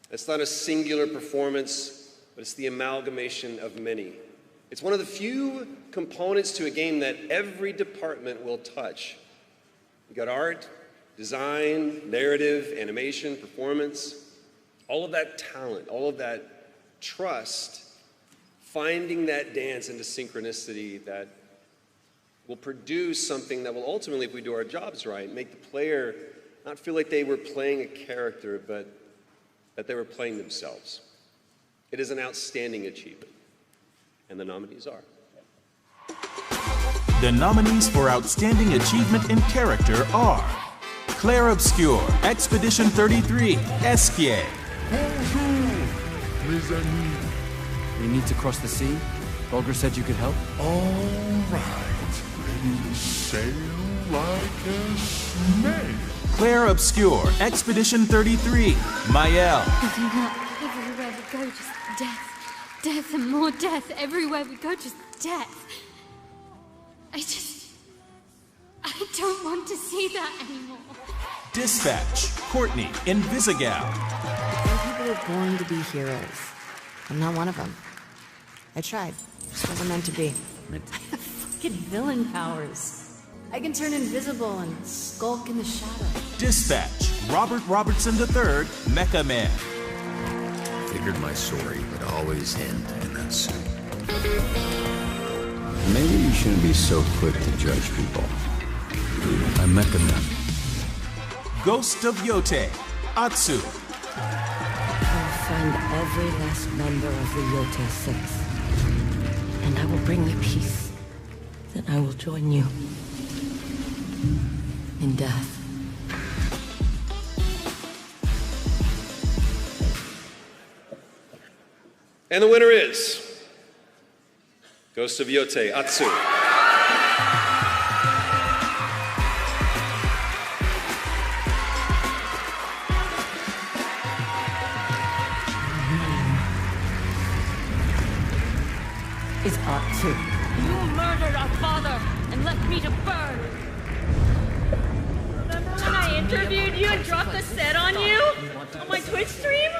It's not a singular performance, but it's the amalgamation of many. It's one of the few components to a game that every department will touch. You got art, design, narrative, animation, performance, all of that talent, all of that trust, finding that dance into synchronicity that will produce something that will ultimately, if we do our jobs right, make the player not feel like they were playing a character, but that they were playing themselves. It is an outstanding achievement, and the nominees are. The nominees for Outstanding Achievement in Character are Claire Obscure, Expedition 33, Esquier. We need to cross the sea. Bulger said you could help. All right. Ready to sail like a snake. Claire Obscure, Expedition 33, Mael. Everywhere we go, just death. Death and more death. Everywhere we go, just death. I don't want to see that anymore. Dispatch, Courtney, Invisigal. Some people are born to be heroes. I'm not one of them. I tried. Just wasn't meant to be. I have fucking villain powers. I can turn invisible and skulk in the shadow. Dispatch, Robert Robertson III, Mecha Man. Figured my story would always end in that suit. Maybe you shouldn't be so quick to judge people. I'm Mecha Man. Ghost of Yote, Atsu. I'll find every last member of the Yote Six. And I will bring you peace. Then I will join you in death. And the winner is Ghost of Yote, Atsu. Is Atsu. You murdered our father and left me to burn. Remember when I interviewed you and dropped a set on you? On my Twitch stream?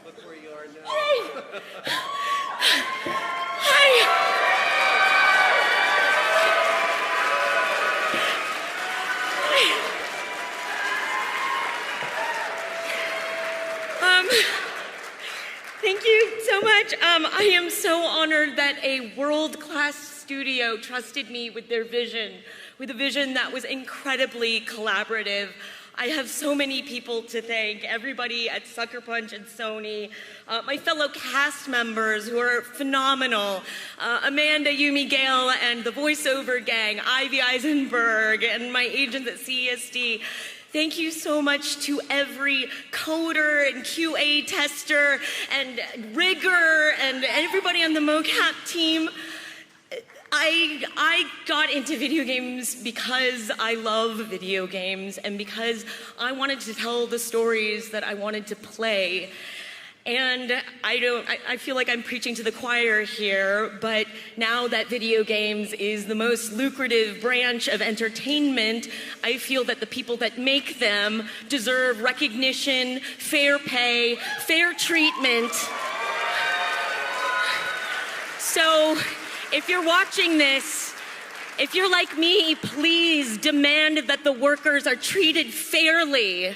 Look where you are now. Hey! Hi! Thank you so much. I am so honored that a world-class studio trusted me with their vision, with a vision that was incredibly collaborative. I have so many people to thank, everybody at Sucker Punch and Sony, my fellow cast members who are phenomenal, Amanda, Yumi Gale, and the voiceover gang, Ivy Eisenberg, and my agents at CESD. Thank you so much to every coder and QA tester and rigger and everybody on the mocap team. I got into video games because I love video games and because I wanted to tell the stories that I wanted to play. And I feel like I'm preaching to the choir here, but now that video games is the most lucrative branch of entertainment, I feel that the people that make them deserve recognition, fair pay, fair treatment. So, if you're watching this, if you're like me, please demand that the workers are treated fairly.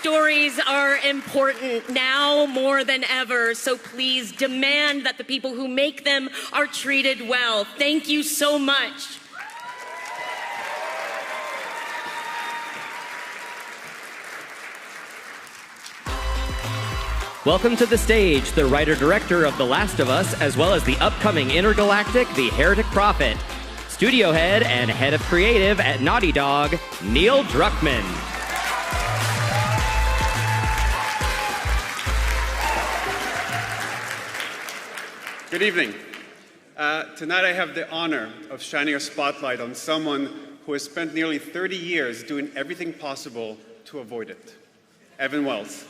stories are important now more than ever, so please demand that the people who make them are treated well. Thank you so much. Welcome to the stage, the writer-director of The Last of Us, as well as the upcoming intergalactic The Heretic Prophet, studio head and head of creative at Naughty Dog, Neil Druckmann. Good evening. Tonight I have the honor of shining a spotlight on someone who has spent nearly 30 years doing everything possible to avoid it. Evan Wells.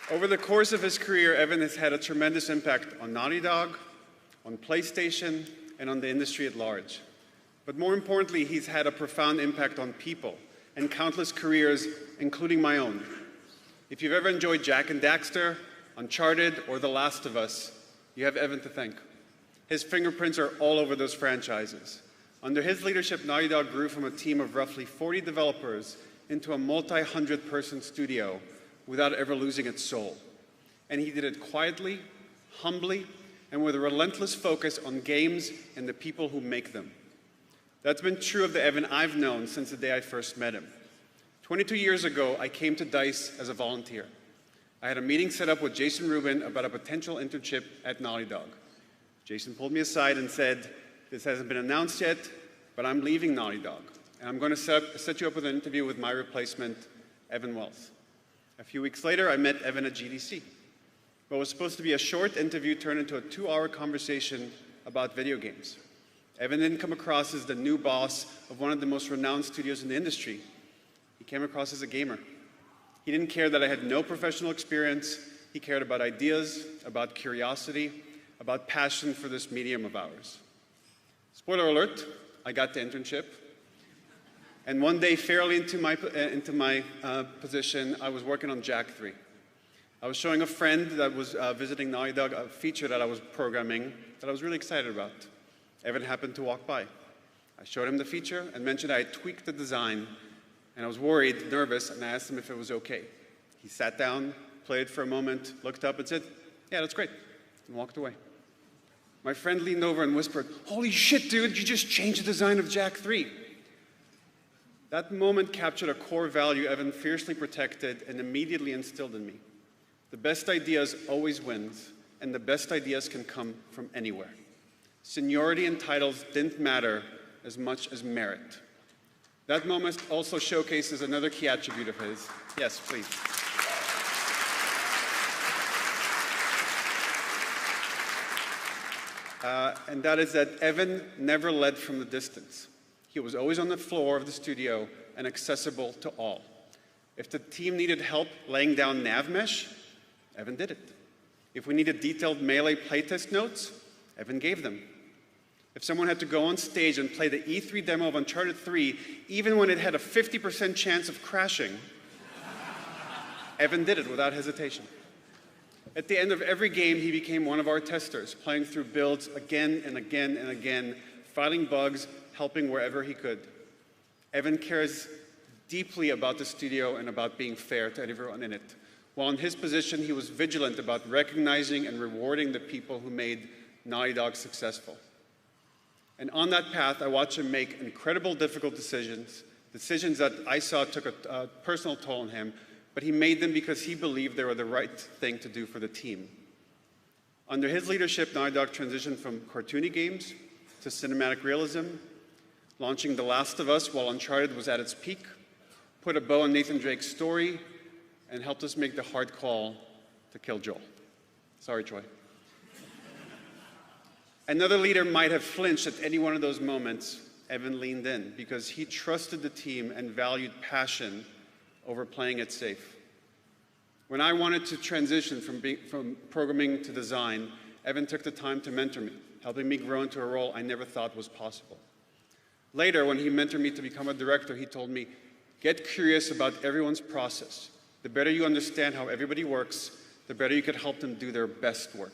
Over the course of his career, Evan has had a tremendous impact on Naughty Dog, on PlayStation, and on the industry at large. But more importantly, he's had a profound impact on people and countless careers, including my own. If you've ever enjoyed Jak and Daxter, Uncharted, or The Last of Us, you have Evan to thank. His fingerprints are all over those franchises. Under his leadership, Naughty Dog grew from a team of roughly 40 developers into a multi-100-person studio without ever losing its soul. And he did it quietly, humbly, and with a relentless focus on games and the people who make them. That's been true of the Evan I've known since the day I first met him. 22 years ago, I came to DICE as a volunteer. I had a meeting set up with Jason Rubin about a potential internship at Naughty Dog. Jason pulled me aside and said, "This hasn't been announced yet, but I'm leaving Naughty Dog, and I'm going to set you up with an interview with my replacement, Evan Wells." A few weeks later, I met Evan at GDC. What was supposed to be a short interview turned into a 2-hour conversation about video games. Evan didn't come across as the new boss of one of the most renowned studios in the industry. He came across as a gamer. He didn't care that I had no professional experience. He cared about ideas, about curiosity, about passion for this medium of ours. Spoiler alert, I got the internship. And one day, fairly into my position, I was working on Jak 3. I was showing a friend that was visiting Naughty Dog a feature that I was programming that I was really excited about. Evan happened to walk by. I showed him the feature and mentioned I had tweaked the design, and I was worried, nervous, and I asked him if it was okay. He sat down, played for a moment, looked up and said, "Yeah, that's great," and walked away. My friend leaned over and whispered, "Holy shit, dude, you just changed the design of Jak 3. That moment captured a core value Evan fiercely protected and immediately instilled in me. The best ideas always wins, and the best ideas can come from anywhere. Seniority and titles didn't matter as much as merit. That moment also showcases another key attribute of his. Yes, please. And that is that Evan never led from the distance. He was always on the floor of the studio and accessible to all. If the team needed help laying down nav mesh, Evan did it. If we needed detailed Melee playtest notes, Evan gave them. If someone had to go on stage and play the E3 demo of Uncharted 3, even when it had a 50% chance of crashing, Evan did it without hesitation. At the end of every game, he became one of our testers, playing through builds again and again and again, filing bugs, helping wherever he could. Evan cares deeply about the studio and about being fair to everyone in it. While in his position, he was vigilant about recognizing and rewarding the people who made Naughty Dog successful. And on that path, I watched him make incredible, difficult decisions that I saw took a personal toll on him, but he made them because he believed they were the right thing to do for the team. Under his leadership, Naughty Dog transitioned from cartoony games to cinematic realism, launching The Last of Us while Uncharted was at its peak, put a bow on Nathan Drake's story, and helped us make the hard call to kill Joel. Sorry, Troy. Another leader might have flinched at any one of those moments. Evan leaned in because he trusted the team and valued passion over playing it safe. When I wanted to transition from programming to design, Evan took the time to mentor me, helping me grow into a role I never thought was possible. Later, when he mentored me to become a director, he told me, "Get curious about everyone's process. The better you understand how everybody works, the better you could help them do their best work."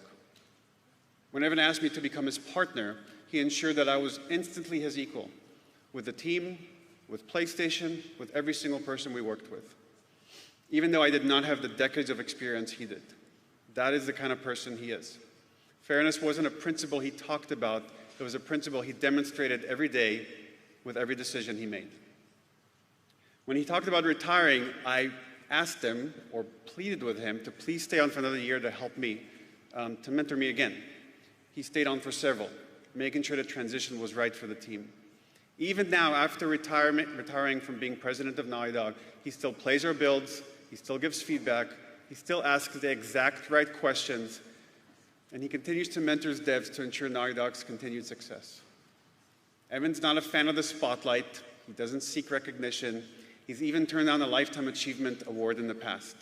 When Evan asked me to become his partner, he ensured that I was instantly his equal, with the team, with PlayStation, with every single person we worked with. Even though I did not have the decades of experience he did. That is the kind of person he is. Fairness wasn't a principle he talked about, it was a principle he demonstrated every day with every decision he made. When he talked about retiring, I asked him, or pleaded with him, to please stay on for another year to help me, to mentor me again. He stayed on for several, making sure the transition was right for the team. Even now, after retiring from being president of Naughty Dog, he still plays our builds, he still gives feedback, he still asks the exact right questions, and he continues to mentor his devs to ensure Naughty Dog's continued success. Evan's not a fan of the spotlight, he doesn't seek recognition, he's even turned down a Lifetime Achievement Award in the past.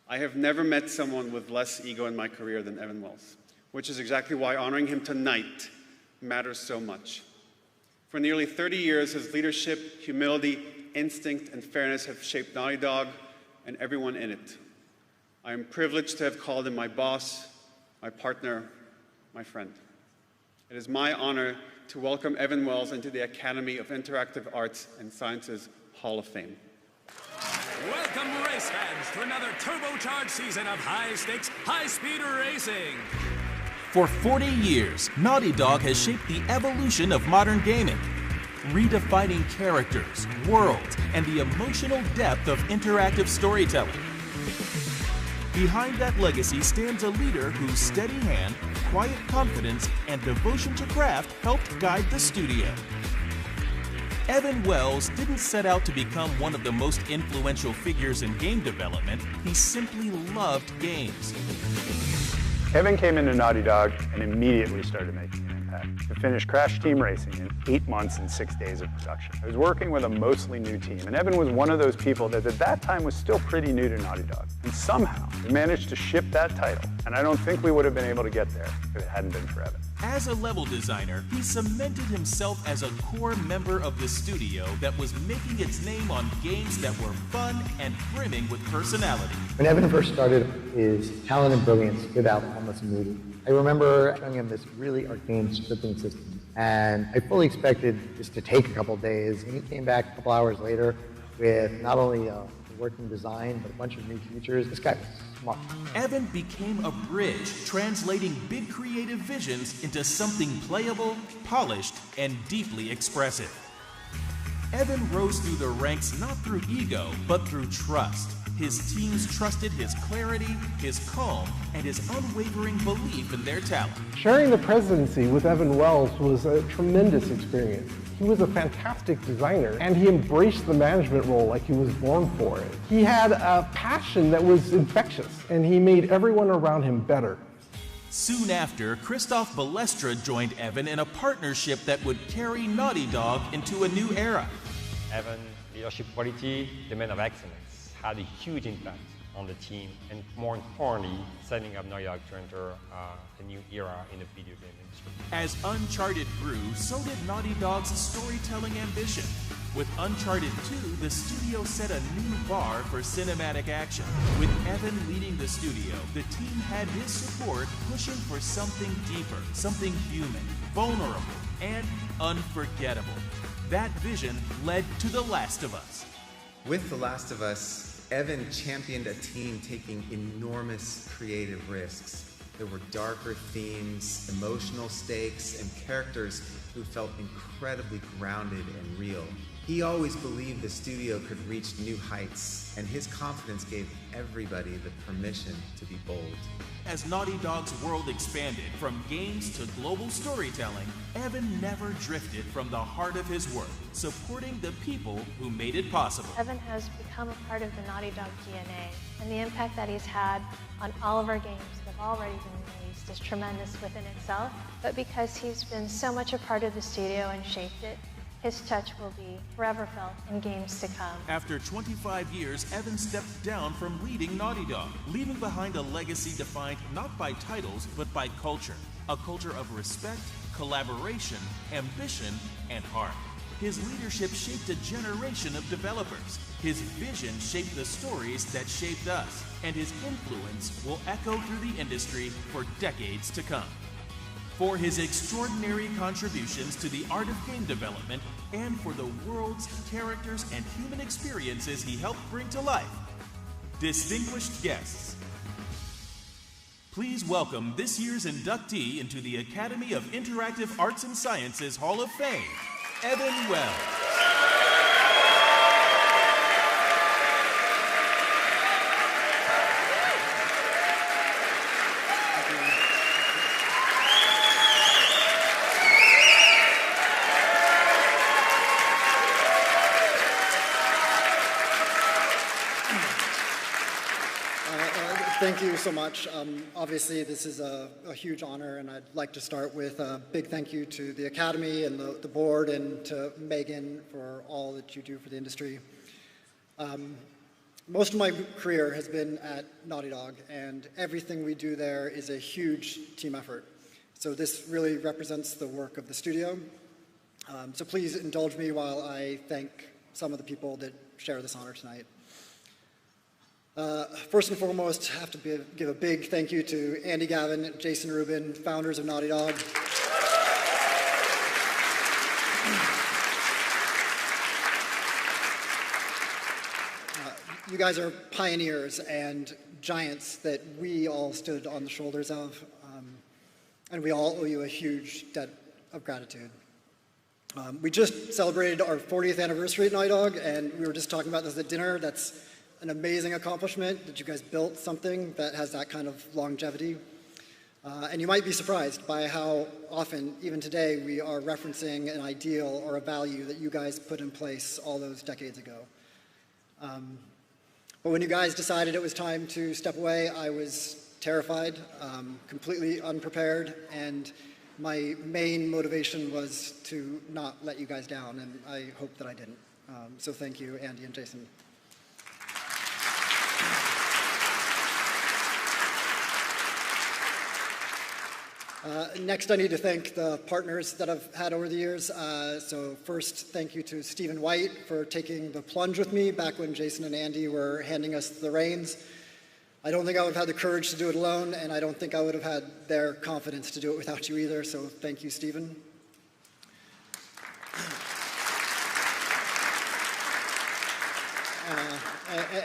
I have never met someone with less ego in my career than Evan Wells, which is exactly why honoring him tonight matters so much. For nearly 30 years, his leadership, humility, instinct, and fairness have shaped Naughty Dog and everyone in it. I am privileged to have called him my boss, my partner, my friend. It is my honor to welcome Evan Wells into the Academy of Interactive Arts and Sciences Hall of Fame. Welcome, race fans, to another turbocharged season of high-stakes, high-speed racing. For 40 years, Naughty Dog has shaped the evolution of modern gaming, redefining characters, worlds, and the emotional depth of interactive storytelling. Behind that legacy stands a leader whose steady hand, quiet confidence, and devotion to craft helped guide the studio. Evan Wells didn't set out to become one of the most influential figures in game development. He simply loved games. Evan came into Naughty Dog and immediately started making an impact. To finish Crash Team Racing in 8 months and 6 days of production. I was working with a mostly new team, and Evan was one of those people that at that time was still pretty new to Naughty Dog. And somehow, we managed to ship that title, and I don't think we would have been able to get there if it hadn't been for Evan. As a level designer, he cemented himself as a core member of the studio that was making its name on games that were fun and brimming with personality. When Evan first started, his talent and brilliance stood out almost immediately. I remember showing him this really arcane scripting system, and I fully expected this to take a couple days, and he came back a couple hours later with not only a working design, but a bunch of new features. This guy was smart. Evan became a bridge, translating big creative visions into something playable, polished, and deeply expressive. Evan rose through the ranks not through ego, but through trust. His teams trusted his clarity, his calm, and his unwavering belief in their talent. Sharing the presidency with Evan Wells was a tremendous experience. He was a fantastic designer, and he embraced the management role like he was born for it. He had a passion that was infectious, and he made everyone around him better. Soon after, Christophe Balestra joined Evan in a partnership that would carry Naughty Dog into a new era. Evan's leadership quality, the man of excellence, had a huge impact on the team, and more importantly, setting up Naughty Dog to enter a new era in the video game industry. As Uncharted grew, so did Naughty Dog's storytelling ambition. With Uncharted 2, the studio set a new bar for cinematic action. With Evan leading the studio, the team had his support pushing for something deeper, something human, vulnerable, and unforgettable. That vision led to The Last of Us. With The Last of Us, Evan championed a team taking enormous creative risks. There were darker themes, emotional stakes, and characters who felt incredibly grounded and real. He always believed the studio could reach new heights, and his confidence gave everybody the permission to be bold. As Naughty Dog's world expanded from games to global storytelling, Evan never drifted from the heart of his work, supporting the people who made it possible. Evan has become a part of the Naughty Dog DNA, and the impact that he's had on all of our games that have already been released is tremendous within itself. But because he's been so much a part of the studio and shaped it, his touch will be forever felt in games to come. After 25 years, Evan stepped down from leading Naughty Dog, leaving behind a legacy defined not by titles, but by culture. A culture of respect, collaboration, ambition, and heart. His leadership shaped a generation of developers. His vision shaped the stories that shaped us, and his influence will echo through the industry for decades to come. for his extraordinary contributions to the art of game development and for the worlds, characters, and human experiences he helped bring to life. Distinguished guests, please welcome this year's inductee into the Academy of Interactive Arts and Sciences Hall of Fame, Evan Wells. Thank you so much. Obviously, this is a huge honor, and I'd like to start with a big thank you to the Academy and the board and to Megan for all that you do for the industry. Most of my career has been at Naughty Dog, and everything we do there is a huge team effort. So this really represents the work of the studio. So please indulge me while I thank some of the people that share this honor tonight. First and foremost, I have to give a big thank you to Andy Gavin, Jason Rubin, founders of Naughty Dog. You guys are pioneers and giants that we all stood on the shoulders of, and we all owe you a huge debt of gratitude. We just celebrated our 40th anniversary at Naughty Dog, and we were just talking about this at dinner. That's an amazing accomplishment that you guys built something that has that kind of longevity. And you might be surprised by how often, even today, we are referencing an ideal or a value that you guys put in place all those decades ago. But when you guys decided it was time to step away, I was terrified, completely unprepared, and my main motivation was to not let you guys down, and I hope that I didn't. So thank you, Andy and Jason. Next, I need to thank the partners that I've had over the years. So first, thank you to Stephen White for taking the plunge with me back when Jason and Andy were handing us the reins. I don't think I would have had the courage to do it alone, and I don't think I would have had their confidence to do it without you either, so thank you, Stephen.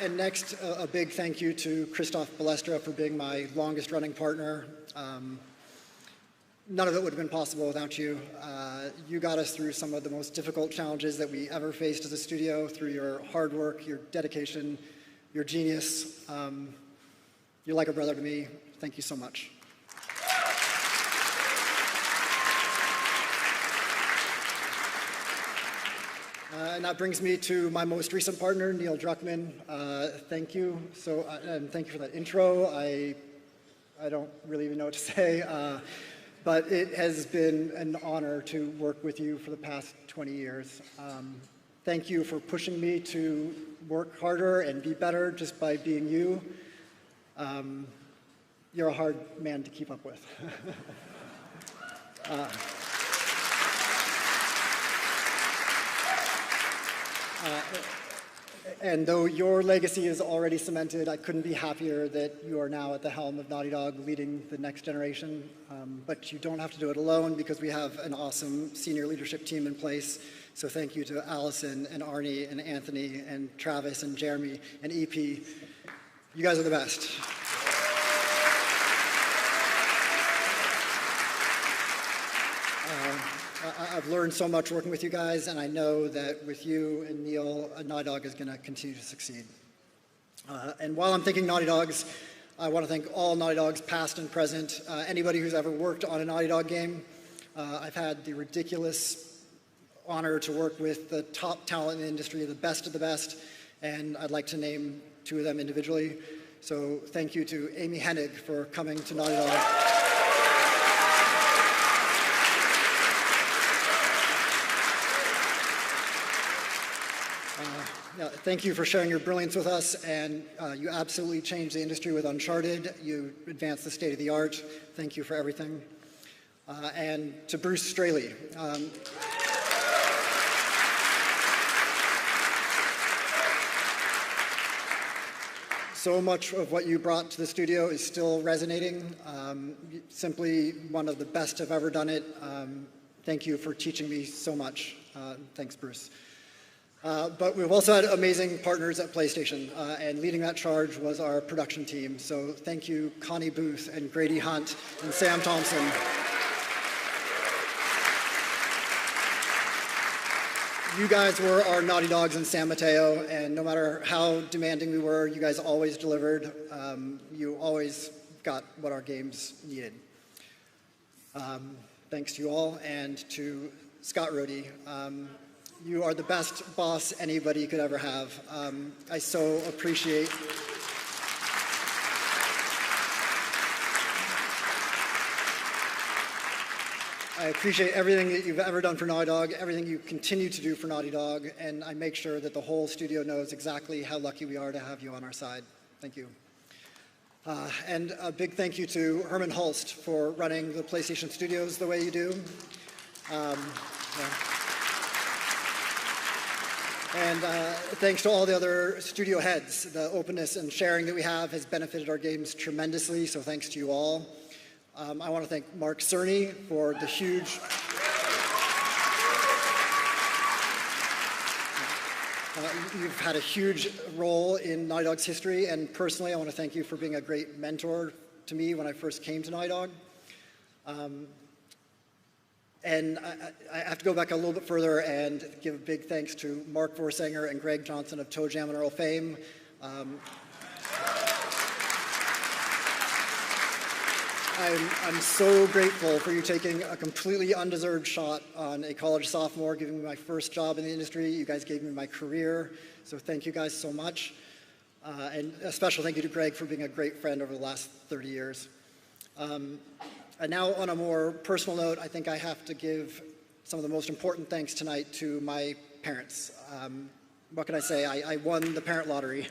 And next, a big thank you to Christoph Balestra for being my longest running partner. None of it would have been possible without you. You got us through some of the most difficult challenges that we ever faced as a studio through your hard work, your dedication, your genius. You're like a brother to me. Thank you so much. And that brings me to my most recent partner, Neil Druckmann. Thank you. And thank you for that intro. I don't really even know what to say. But it has been an honor to work with you for the past 20 years. Thank you for pushing me to work harder and be better just by being you. You're a hard man to keep up with. And though your legacy is already cemented, I couldn't be happier that you are now at the helm of Naughty Dog leading the next generation. But you don't have to do it alone because we have an awesome senior leadership team in place. So thank you to Allison and Arnie and Anthony and Travis and Jeremy and EP. You guys are the best. I've learned so much working with you guys, and I know that with you and Neil, Naughty Dog is going to continue to succeed. And while I'm thinking Naughty Dogs, I want to thank all Naughty Dogs, past and present, anybody who's ever worked on a Naughty Dog game. I've had the ridiculous honor to work with the top talent in the industry, the best of the best, and I'd like to name two of them individually. So thank you to Amy Hennig for coming to Naughty Dog. Thank you for sharing your brilliance with us, and you absolutely changed the industry with Uncharted. You advanced the state of the art. Thank you for everything. And to Bruce Straley. So much of what you brought to the studio is still resonating. Simply one of the best have ever done it. Thank you for teaching me so much. Thanks, Bruce. But we've also had amazing partners at PlayStation, and leading that charge was our production team. So thank you, Connie Booth and Grady Hunt and Sam Thompson. You guys were our Naughty Dogs in San Mateo, and no matter how demanding we were, you guys always delivered. You always got what our games needed. Thanks to you all, and to Scott Rohde. You are the best boss anybody could ever have. I so appreciate everything that you've ever done for Naughty Dog, everything you continue to do for Naughty Dog, and I make sure that the whole studio knows exactly how lucky we are to have you on our side. Thank you. And a big thank you to Herman Hulst for running the PlayStation Studios the way you do. And thanks to all the other studio heads. The openness and sharing that we have has benefited our games tremendously, so thanks to you all. I want to thank Mark Cerny for the huge... you've had a huge role in Naughty Dog's history, and personally, I want to thank you for being a great mentor to me when I first came to Naughty Dog. And I have to go back a little bit further and give a big thanks to Mark Vorsanger and Greg Johnson of Toe Jam and Earl fame. I'm so grateful for you taking a completely undeserved shot on a college sophomore, giving me my first job in the industry. You guys gave me my career, so thank you guys so much. And a special thank you to Greg for being a great friend over the last 30 years. And now, on a more personal note, I think I have to give some of the most important thanks tonight to my parents. What can I say? I won the parent lottery.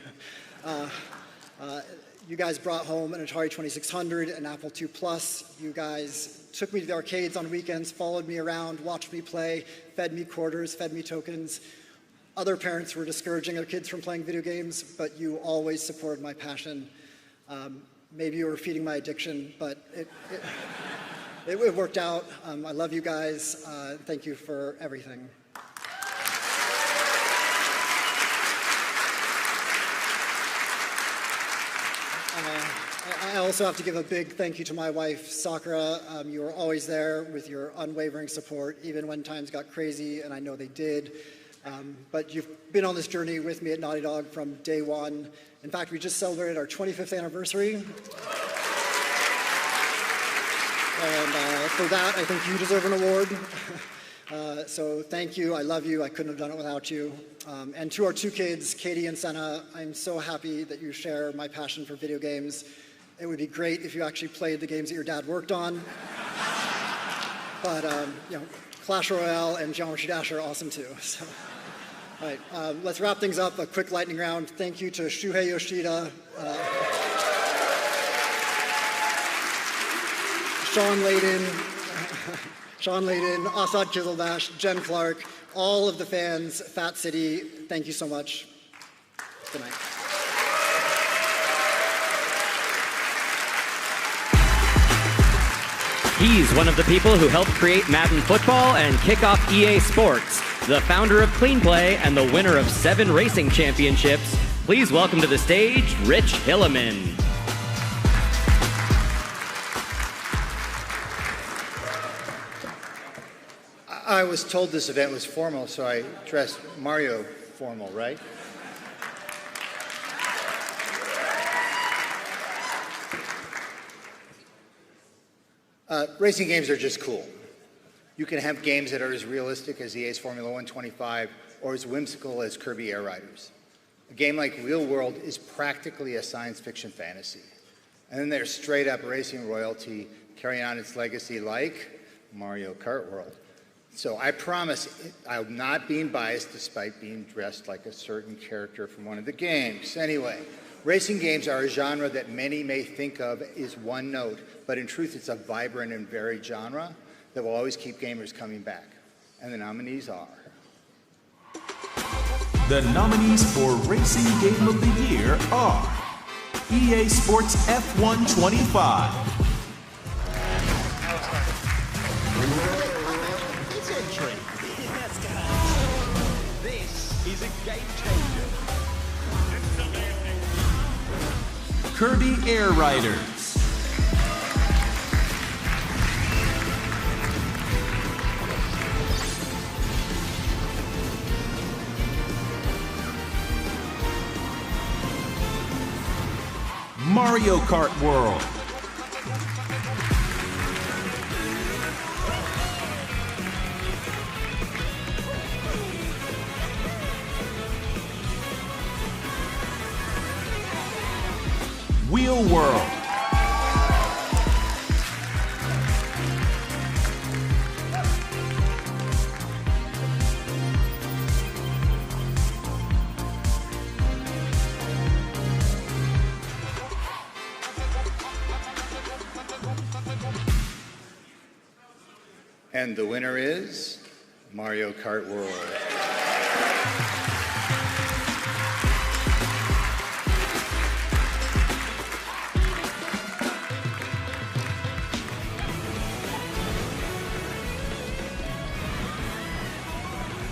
You guys brought home an Atari 2600, an Apple II Plus. You guys took me to the arcades on weekends, followed me around, watched me play, fed me quarters, fed me tokens. Other parents were discouraging their kids from playing video games, but you always supported my passion. Maybe you were feeding my addiction, but it worked out. I love you guys. Thank you for everything. I also have to give a big thank you to my wife, Sakura. You were always there with your unwavering support, even when times got crazy, and I know they did. But you've been on this journey with me at Naughty Dog from day one. In fact, we just celebrated our 25th anniversary. And for that, I think you deserve an award. So thank you. I love you. I couldn't have done it without you. And to our two kids, Katie and Senna, I'm so happy that you share my passion for video games. It would be great if you actually played the games that your dad worked on. But you know, Clash Royale and Geometry Dash are awesome too. So. All right, let's wrap things up. A quick lightning round. Thank you to Shuhei Yoshida, Sean Layden, Assad Kizilbash, Jen Clark, all of the fans, Fat City. Thank you so much. Good night. He's one of the people who helped create Madden Football and kick off EA Sports, the founder of Clean Play and the winner of 7 racing championships. Please welcome to the stage, Rich Hilleman. I was told this event was formal, so I dressed Mario formal, right? Racing games are just cool. You can have games that are as realistic as EA's Formula 125 or as whimsical as Kirby Air Riders. A game like Real World is practically a science fiction fantasy. And then there's straight up racing royalty carrying on its legacy like Mario Kart World. So I promise I'm not being biased despite being dressed like a certain character from one of the games. Anyway, racing games are a genre that many may think of as one note, but in truth it's a vibrant and varied genre that will always keep gamers coming back. And the nominees are... The nominees for Racing Game of the Year are EA Sports F1 25. This is a game changer. Kirby Air Riders. Mario Kart World. Wheel World. And the winner is Mario Kart World.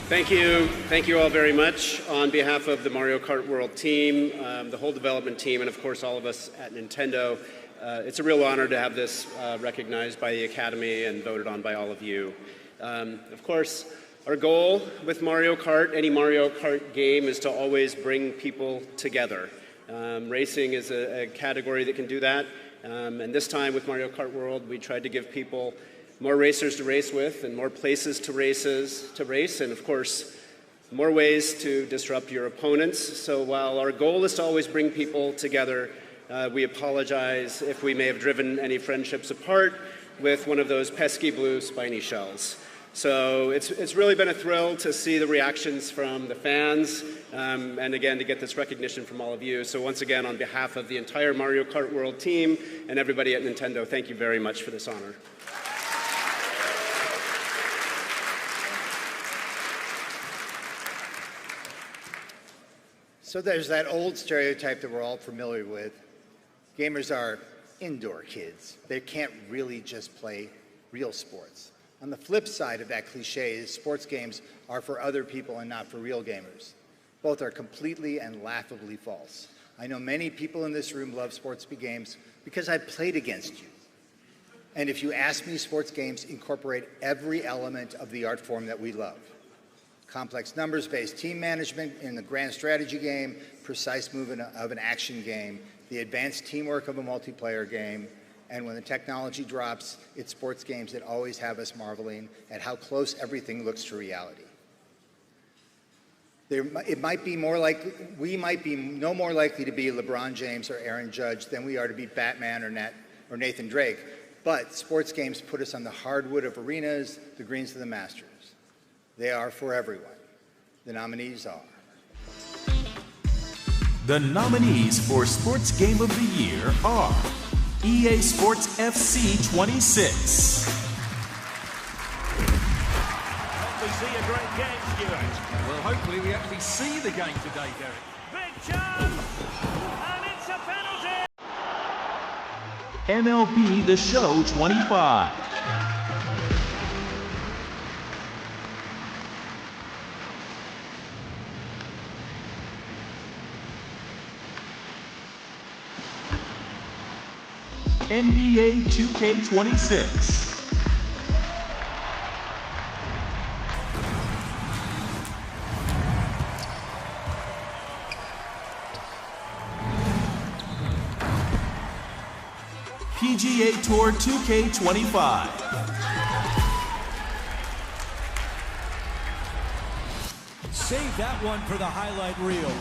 Thank you all very much on behalf of the Mario Kart World team, the whole development team, and of course all of us at Nintendo. It's a real honor to have this recognized by the Academy and voted on by all of you. Of course, our goal with Mario Kart, any Mario Kart game, is to always bring people together. Racing is a category that can do that, and this time with Mario Kart World, we tried to give people more racers to race with and more places to race, and of course, more ways to disrupt your opponents. So while our goal is to always bring people together, we apologize if we may have driven any friendships apart with one of those pesky blue spiny shells. So it's really been a thrill to see the reactions from the fans, and again, to get this recognition from all of you. So once again, on behalf of the entire Mario Kart World team and everybody at Nintendo, thank you very much for this honor. So there's that old stereotype that we're all familiar with. Gamers are indoor kids. They can't really just play real sports. On the flip side of that cliche is sports games are for other people and not for real gamers. Both are completely and laughably false. I know many people in this room love sports games because I played against you. And if you ask me, sports games incorporate every element of the art form that we love. Complex numbers-based team management in the grand strategy game, precise movement of an action game, the advanced teamwork of a multiplayer game, and when the technology drops, it's sports games that always have us marveling at how close everything looks to reality. It might be more like, we might be no more likely to be LeBron James or Aaron Judge than we are to be Batman or Nathan Drake, but sports games put us on the hardwood of arenas, the greens of the Masters. They are for everyone. The nominees are. The nominees for Sports Game of the Year are EA Sports FC 26. We see a great game, Stuart. Well, hopefully we actually see the game today, Derek. Big chance! And it's a penalty! MLB The Show 25. NBA 2K26. PGA Tour 2K25. Save that one for the highlight reel.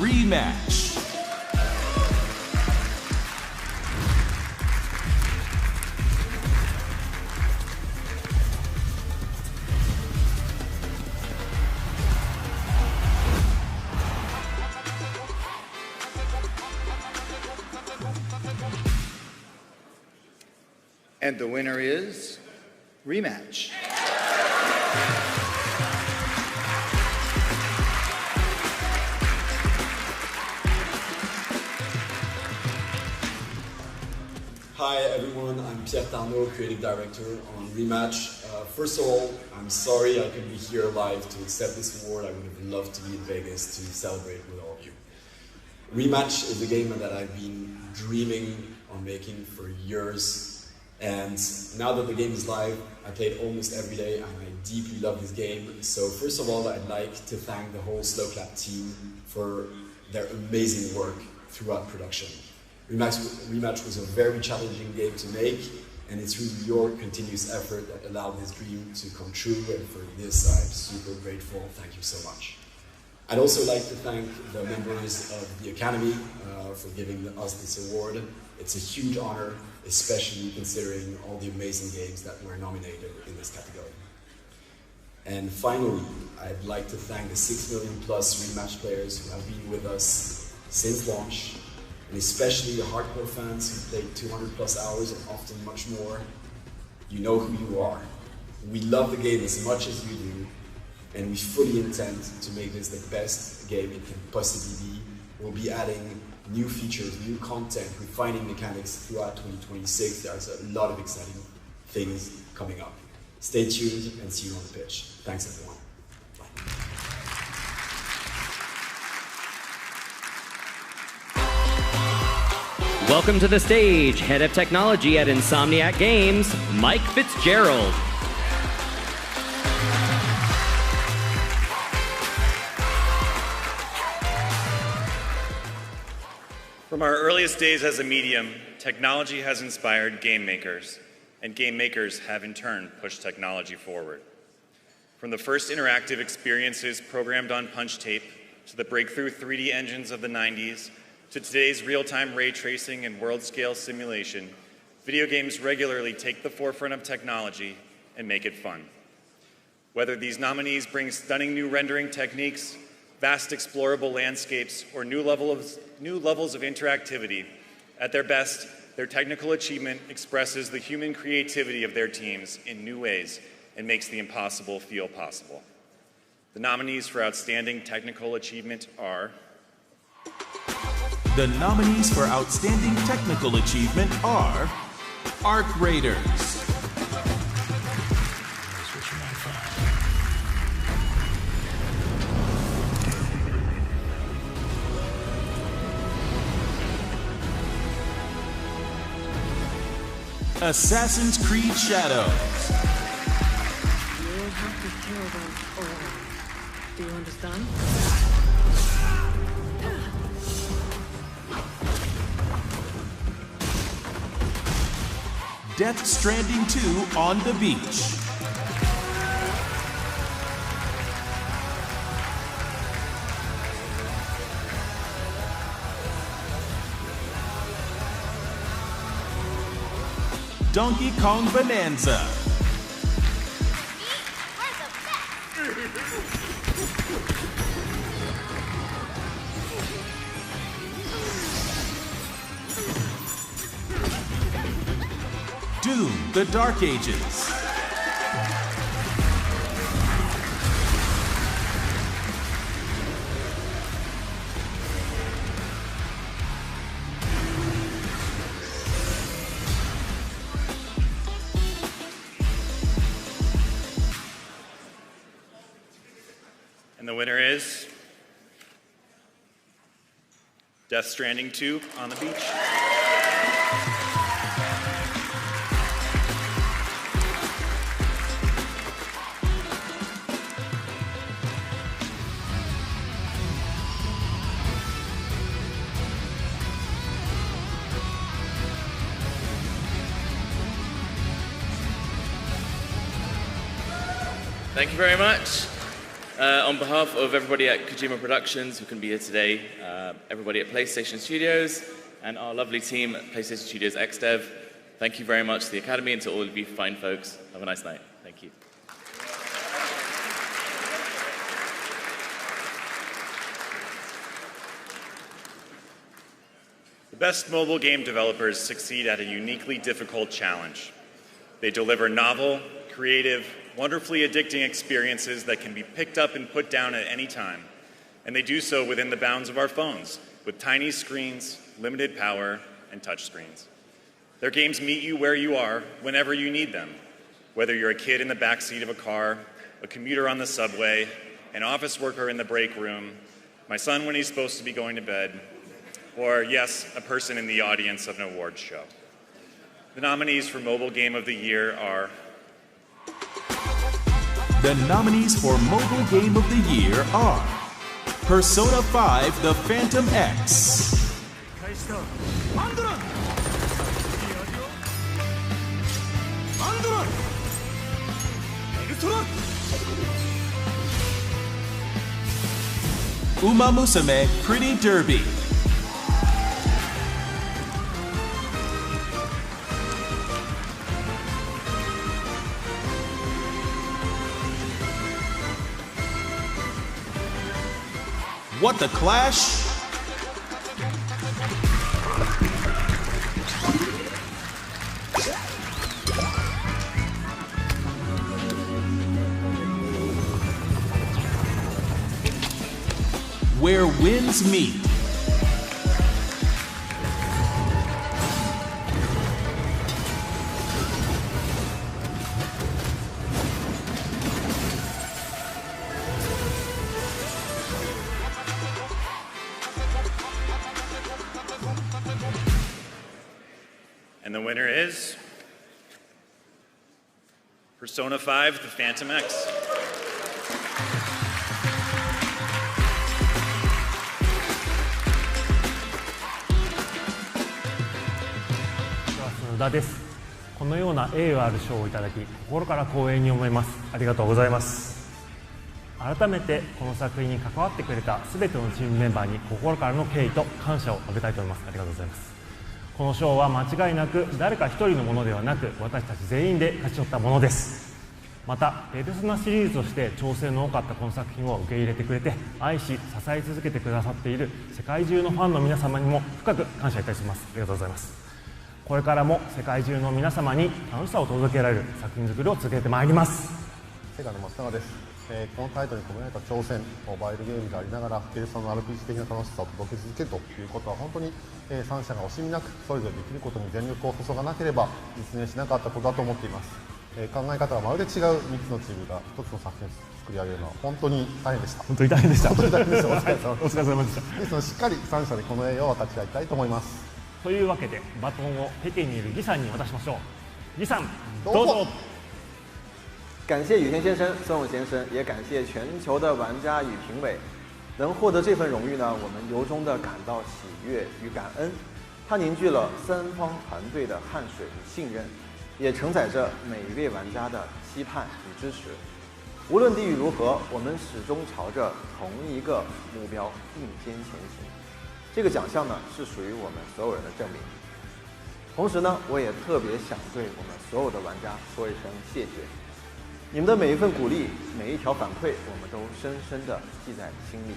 Rematch. And the winner is Rematch. Hi everyone, I'm Pierre Tarnot, Creative Director on Rematch. First of all, I'm sorry I couldn't be here live to accept this award. I would have loved to be in Vegas to celebrate with all of you. Rematch is a game that I've been dreaming on making for years, and now that the game is live, I play it almost every day and I deeply love this game. So first of all, I'd like to thank the whole Slow Clap team for their amazing work throughout production. Rematch was a very challenging game to make, and it's really your continuous effort that allowed this dream to come true, and for this I'm super grateful. Thank you so much. I'd also like to thank the members of the Academy for giving us this award. It's a huge honor, especially considering all the amazing games that were nominated in this category. And finally, I'd like to thank the 6 million plus Rematch players who have been with us since launch, and especially the hardcore fans who played 200 plus hours and often much more. You know who you are. We love the game as much as you do, and we fully intend to make this the best game it can possibly be. We'll be adding new features, new content, refining mechanics throughout 2026. There's a lot of exciting things coming up. Stay tuned and see you on the pitch. Thanks everyone. Welcome to the stage, Head of Technology at Insomniac Games, Mike Fitzgerald. From our earliest days as a medium, technology has inspired game makers, and game makers have in turn pushed technology forward. From the first interactive experiences programmed on punch tape, to the breakthrough 3D engines of the 90s, to today's real-time ray tracing and world-scale simulation, video games regularly take the forefront of technology and make it fun. Whether these nominees bring stunning new rendering techniques, vast explorable landscapes, or new levels of interactivity, at their best, their technical achievement expresses the human creativity of their teams in new ways and makes the impossible feel possible. The nominees for Outstanding Technical Achievement are... The nominees for Outstanding Technical Achievement are Arc Raiders, Assassin's Creed Shadows, You'll have to kill them all. Do you understand? Death Stranding 2 on the Beach, Donkey Kong Bonanza, Doom: The Dark Ages, And the winner is Death Stranding 2 on the Beach. Thank you very much. On behalf of everybody at Kojima Productions who can be here today, everybody at PlayStation Studios, and our lovely team at PlayStation Studios XDev, thank you very much to the Academy and to all of you fine folks. Have a nice night. Thank you. The best mobile game developers succeed at a uniquely difficult challenge. They deliver novel, creative, wonderfully addicting experiences that can be picked up and put down at any time. And they do so within the bounds of our phones, with tiny screens, limited power, and touch screens. Their games meet you where you are, whenever you need them. Whether you're a kid in the backseat of a car, a commuter on the subway, an office worker in the break room, my son when he's supposed to be going to bed, or yes, a person in the audience of an awards show. The nominees for Mobile Game of the Year are... The nominees for Mobile Game of the Year are Persona 5 The Phantom X, Uma Musume Pretty Derby, What the Clash, Where Winds Meet, And the winner is Persona 5 The Phantom X.このような栄誉ある賞をいただき、心から光栄に思います。ありがとうございます。改めてこの作品に関わってくれたすべてのチームメンバーに心からの敬意と感謝を述べたいと思います。ありがとうございます。この賞は間違いなく誰か一人のものではなく、私たち全員で勝ち取ったものです。またペルソナシリーズとして挑戦の多かったこの作品を受け入れてくれて、愛し支え続けてくださっている世界中のファンの皆様にも深く感謝いたします。ありがとうございます。これからも世界中の皆様に楽しさを届けられる作品作りを続けてまいります。セガの松永です。このタイトルに込められた挑戦、モバイルゲームでありながらペルソナの RPG 的な楽しさを届け続けるということは本当に3社が惜しみなくそれぞれできることに全力を注がなければ実現しなかったことだと思っています。考え方がまるで違う3つのチームが1つの作品を作り上げるのは本当に大変でした。本当に大変でした。本当に大変でした。お疲れ様でした。ですのでしっかり3社でこの栄誉を分かち合いたいと思います。というわけでバトンを北京にいる魏さんに渡しましょう。魏さん、どうぞ。感谢雨天先生、孙武先生，也感谢全球的玩家与评委。能获得这份荣誉呢，我们由衷的感到喜悦与感恩。它凝聚了三方团队的汗水与信任，也承载着每一位玩家的期盼与支持。无论地域如何，我们始终朝着同一个目标并肩前行。这个奖项呢，是属于我们所有人的证明。同时呢，我也特别想对我们所有的玩家说一声谢谢。你们的每一份鼓励，每一条反馈，我们都深深地记在心里。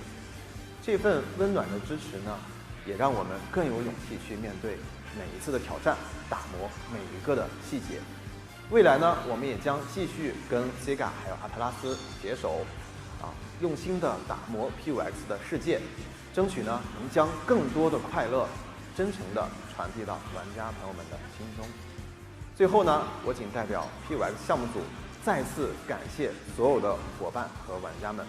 这份温暖的支持呢，也让我们更有勇气去面对每一次的挑战，打磨每一个的细节。未来呢，我们也将继续跟 Sega 还有阿特拉斯携手，用心地打磨 PUX 的世界，争取呢能将更多的快乐，真诚地传递到玩家朋友们的心中。最后呢，我仅代表 PUX 项目组再次感谢所有的伙伴和玩家们，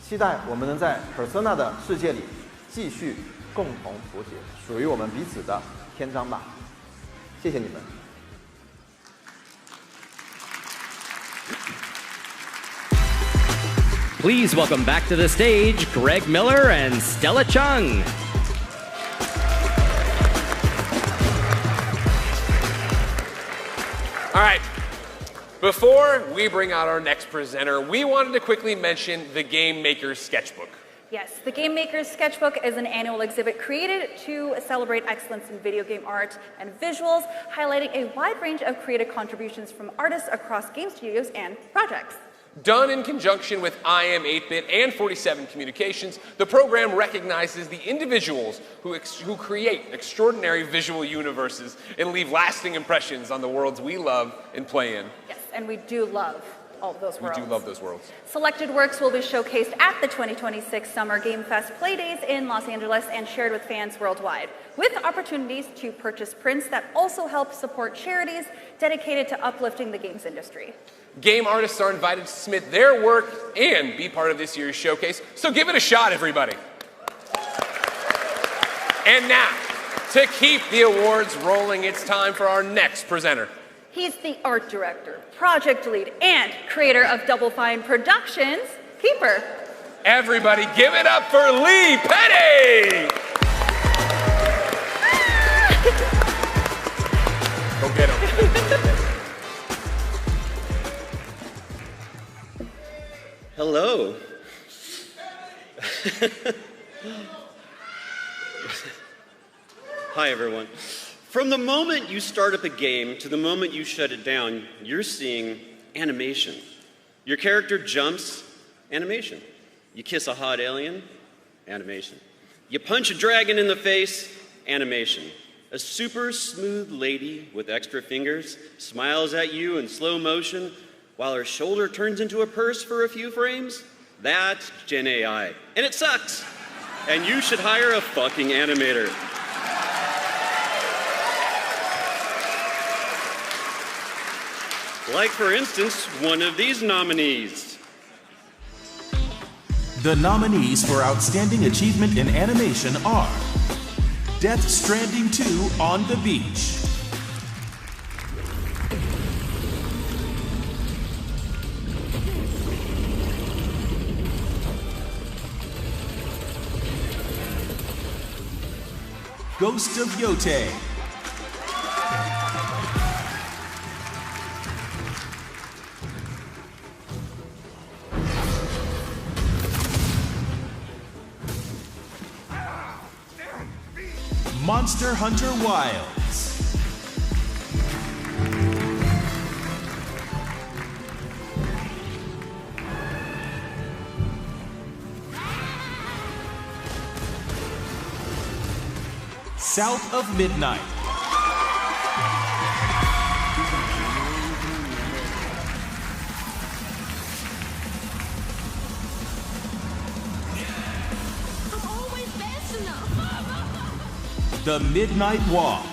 期待我们能在 Persona 的世界里继续共同谱写属于我们彼此的篇章吧。谢谢你们。Please welcome back to the stage Greg Miller and Stella Chung. All right. Before we bring out our next presenter, we wanted to quickly mention the Game Maker's Sketchbook. Yes, the Game Maker's Sketchbook is an annual exhibit created to celebrate excellence in video game art and visuals, highlighting a wide range of creative contributions from artists across game studios and projects. Done in conjunction with IM 8-Bit and 47 Communications, the program recognizes the individuals who create extraordinary visual universes and leave lasting impressions on the worlds we love and play in. Yes, and we do love all of those worlds. We do love those worlds. Selected works will be showcased at the 2026 Summer Game Fest Playdays in Los Angeles and shared with fans worldwide, with opportunities to purchase prints that also help support charities dedicated to uplifting the games industry. Game artists are invited to submit their work and be part of this year's showcase, so give it a shot, everybody. And now, to keep the awards rolling, it's time for our next presenter. He's the art director, project lead, and creator of Double Fine Productions, Keeper. Everybody give it up for Lee Petty! Go get him. Hello. Hi, everyone. From the moment you start up a game to the moment you shut it down, you're seeing animation. Your character jumps, animation. You kiss a hot alien, animation. You punch a dragon in the face, animation. A super smooth lady with extra fingers smiles at you in slow motion while her shoulder turns into a purse for a few frames. That's Gen AI. And it sucks. And you should hire a fucking animator. Like, for instance, one of these nominees. The nominees for Outstanding Achievement in Animation are Death Stranding 2 on the Beach, Ghost of Yote, Monster Hunter Wilds, South of Midnight, The Midnight Walk,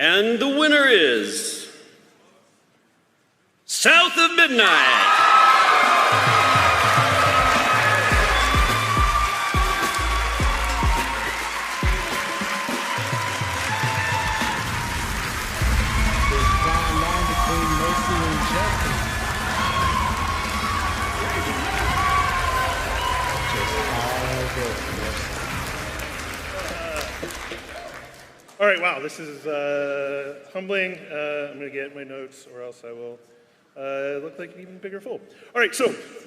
And the winner is South of Midnight. All right, wow, this is humbling. I'm going to get my notes or else I will look like an even bigger fool. All right, so,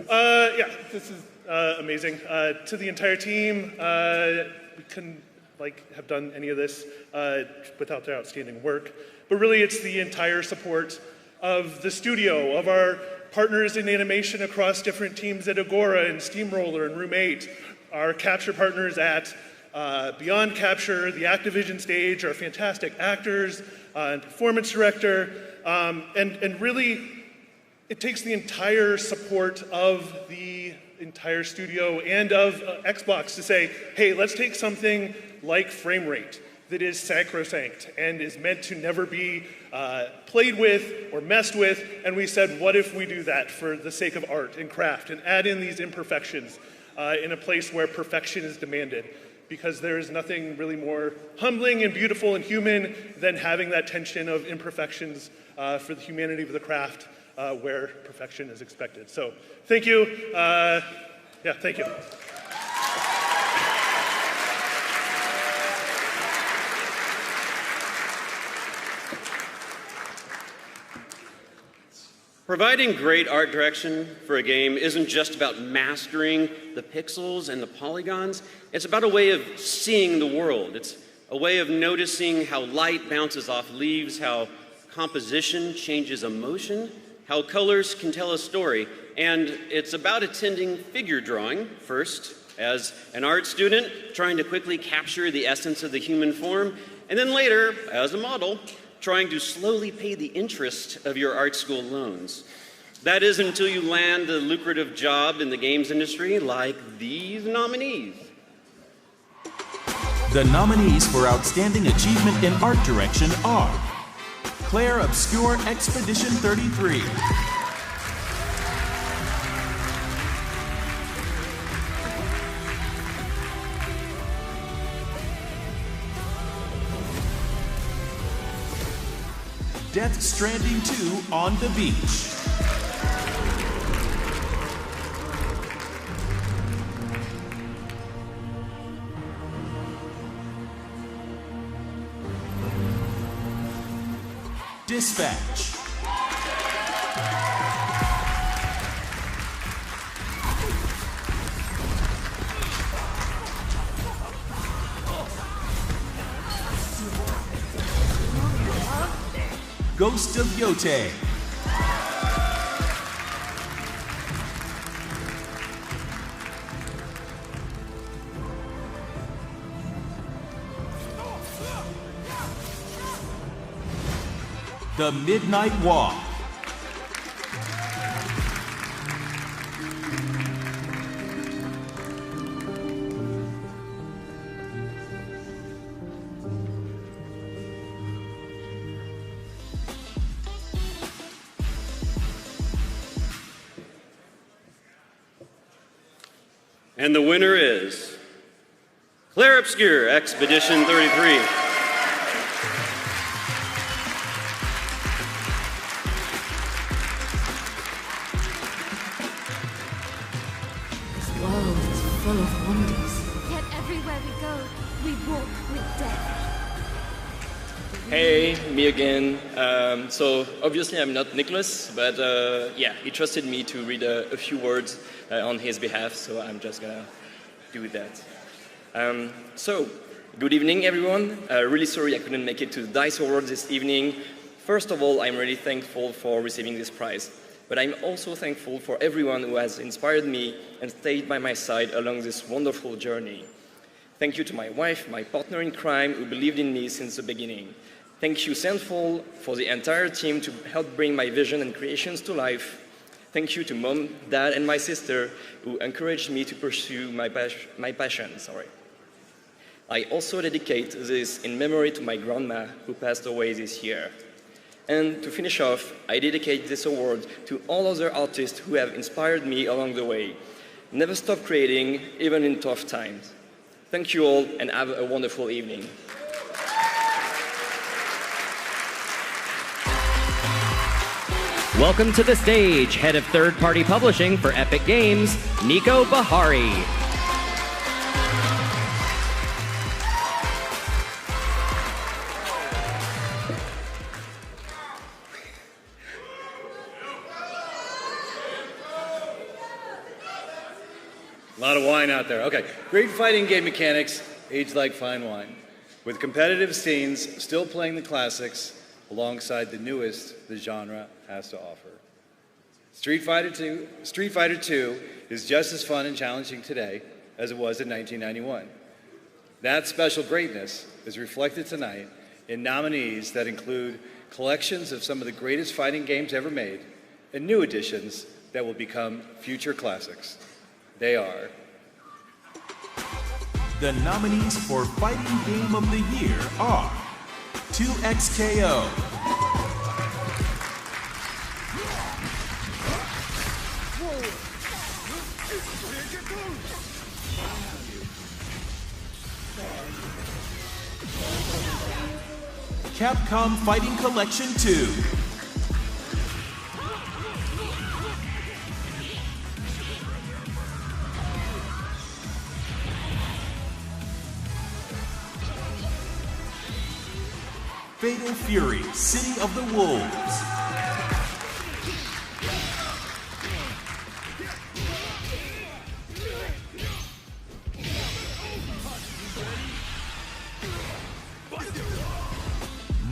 yeah, this is amazing. To the entire team, we couldn't have done any of this without their outstanding work. But really, it's the entire support of the studio, of our partners in animation across different teams at Agora and Steamroller and Room 8, our capture partners at Beyond Capture, the Activision stage, our fantastic actors and performance director, and really it takes the entire support of the entire studio and of Xbox to say, hey, let's take something like frame rate that is sacrosanct and is meant to never be played with or messed with, and we said, what if we do that for the sake of art and craft and add in these imperfections in a place where perfection is demanded? Because there is nothing really more humbling and beautiful and human than having that tension of imperfections for the humanity of the craft where perfection is expected. So thank you. Yeah, thank you. Providing great art direction for a game isn't just about mastering the pixels and the polygons. It's about a way of seeing the world. It's a way of noticing how light bounces off leaves, how composition changes emotion, how colors can tell a story. And it's about attending figure drawing first as an art student, trying to quickly capture the essence of the human form, and then later as a model, trying to slowly pay the interest of your art school loans. That is until you land a lucrative job in the games industry like these nominees. The nominees for Outstanding Achievement in Art Direction are Claire Obscure Expedition 33, Death Stranding 2 on the Beach, Dispatch, Ghost of Yote, The Midnight Walk, And the winner is Claire Obscure Expedition 33. Full of wonders. Yet everywhere we go, we walk with death. Hey, me again. So obviously I'm not Nicholas, but yeah, he trusted me to read a few words on his behalf, so I'm just gonna do that. So, good evening everyone. Really sorry I couldn't make it to the DICE Awards this evening. First of all, I'm really thankful for receiving this prize. But I'm also thankful for everyone who has inspired me and stayed by my side along this wonderful journey. Thank you to my wife, my partner in crime, who believed in me since the beginning. Thank you, Sandful, for the entire team to help bring my vision and creations to life. Thank you to Mom, Dad, and my sister, who encouraged me to pursue my passion. I also dedicate this in memory to my grandma, who passed away this year. And to finish off, I dedicate this award to all other artists who have inspired me along the way. Never stop creating, even in tough times. Thank you all, and have a wonderful evening. Welcome to the stage, Head of Third-Party Publishing for Epic Games, Nico Bahari. A lot of wine out there. Okay, great fighting game mechanics, aged like fine wine. With competitive scenes still playing the classics alongside the newest the genre has to offer. Street Fighter II is just as fun and challenging today as it was in 1991. That special greatness is reflected tonight in nominees that include collections of some of the greatest fighting games ever made and new additions that will become future classics. They are the nominees for Fighting Game of the Year are 2XKO, Capcom Fighting Collection 2, Fatal Fury, City of the Wolves,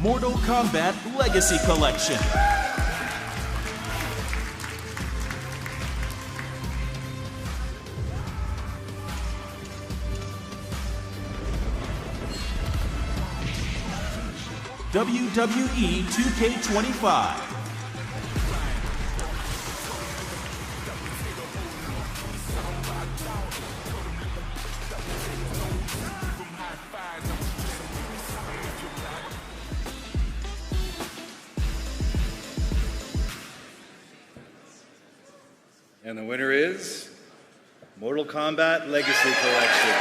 Mortal Kombat Legacy Collection. WWE 2K25. And the winner is Mortal Kombat Legacy Collection.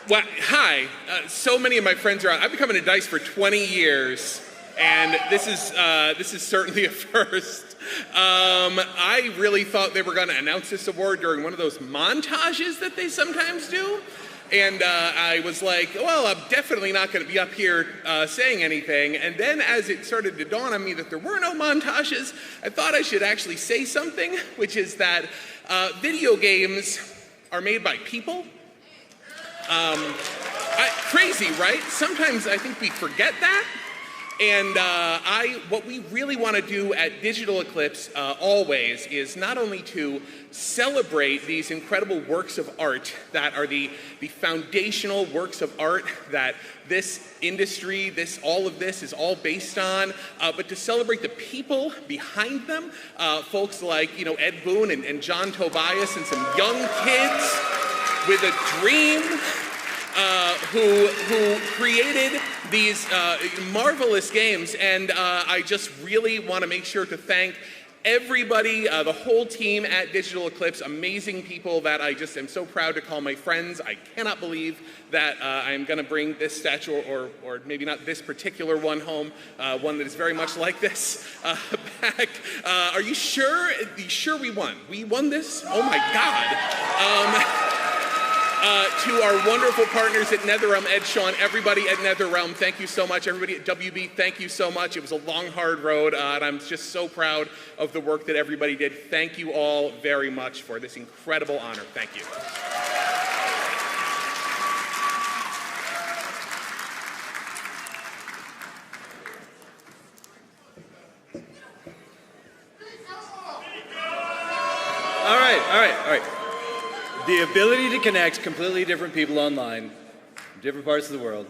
Well, hi. So many of my friends are out. I've been coming to DICE for 20 years, and this is certainly a first. I really thought they were going to announce this award during one of those montages that they sometimes do. And I was like, well, I'm definitely not going to be up here saying anything. And then as it started to dawn on me that there were no montages, I thought I should actually say something, which is that video games are made by people. Crazy, right? Sometimes I think we forget that. And what we really want to do at Digital Eclipse always is not only to celebrate these incredible works of art that are the foundational works of art that this industry, all of this is all based on, but to celebrate the people behind them, folks like Ed Boon and John Tobias and some young kids with a dream. Who created these marvelous games, and I just really want to make sure to thank everybody, the whole team at Digital Eclipse, amazing people that I just am so proud to call my friends. I cannot believe that I'm going to bring this statue, or maybe not this particular one home, one that is very much like this, back. Are you sure? Sure we won? We won this? Oh my God. To our wonderful partners at NetherRealm, Ed, Sean, everybody at NetherRealm, thank you so much. Everybody at WB, thank you so much. It was a long, hard road, and I'm just so proud of the work that everybody did. Thank you all very much for this incredible honor. Thank you. All right. The ability to connect completely different people online from different parts of the world,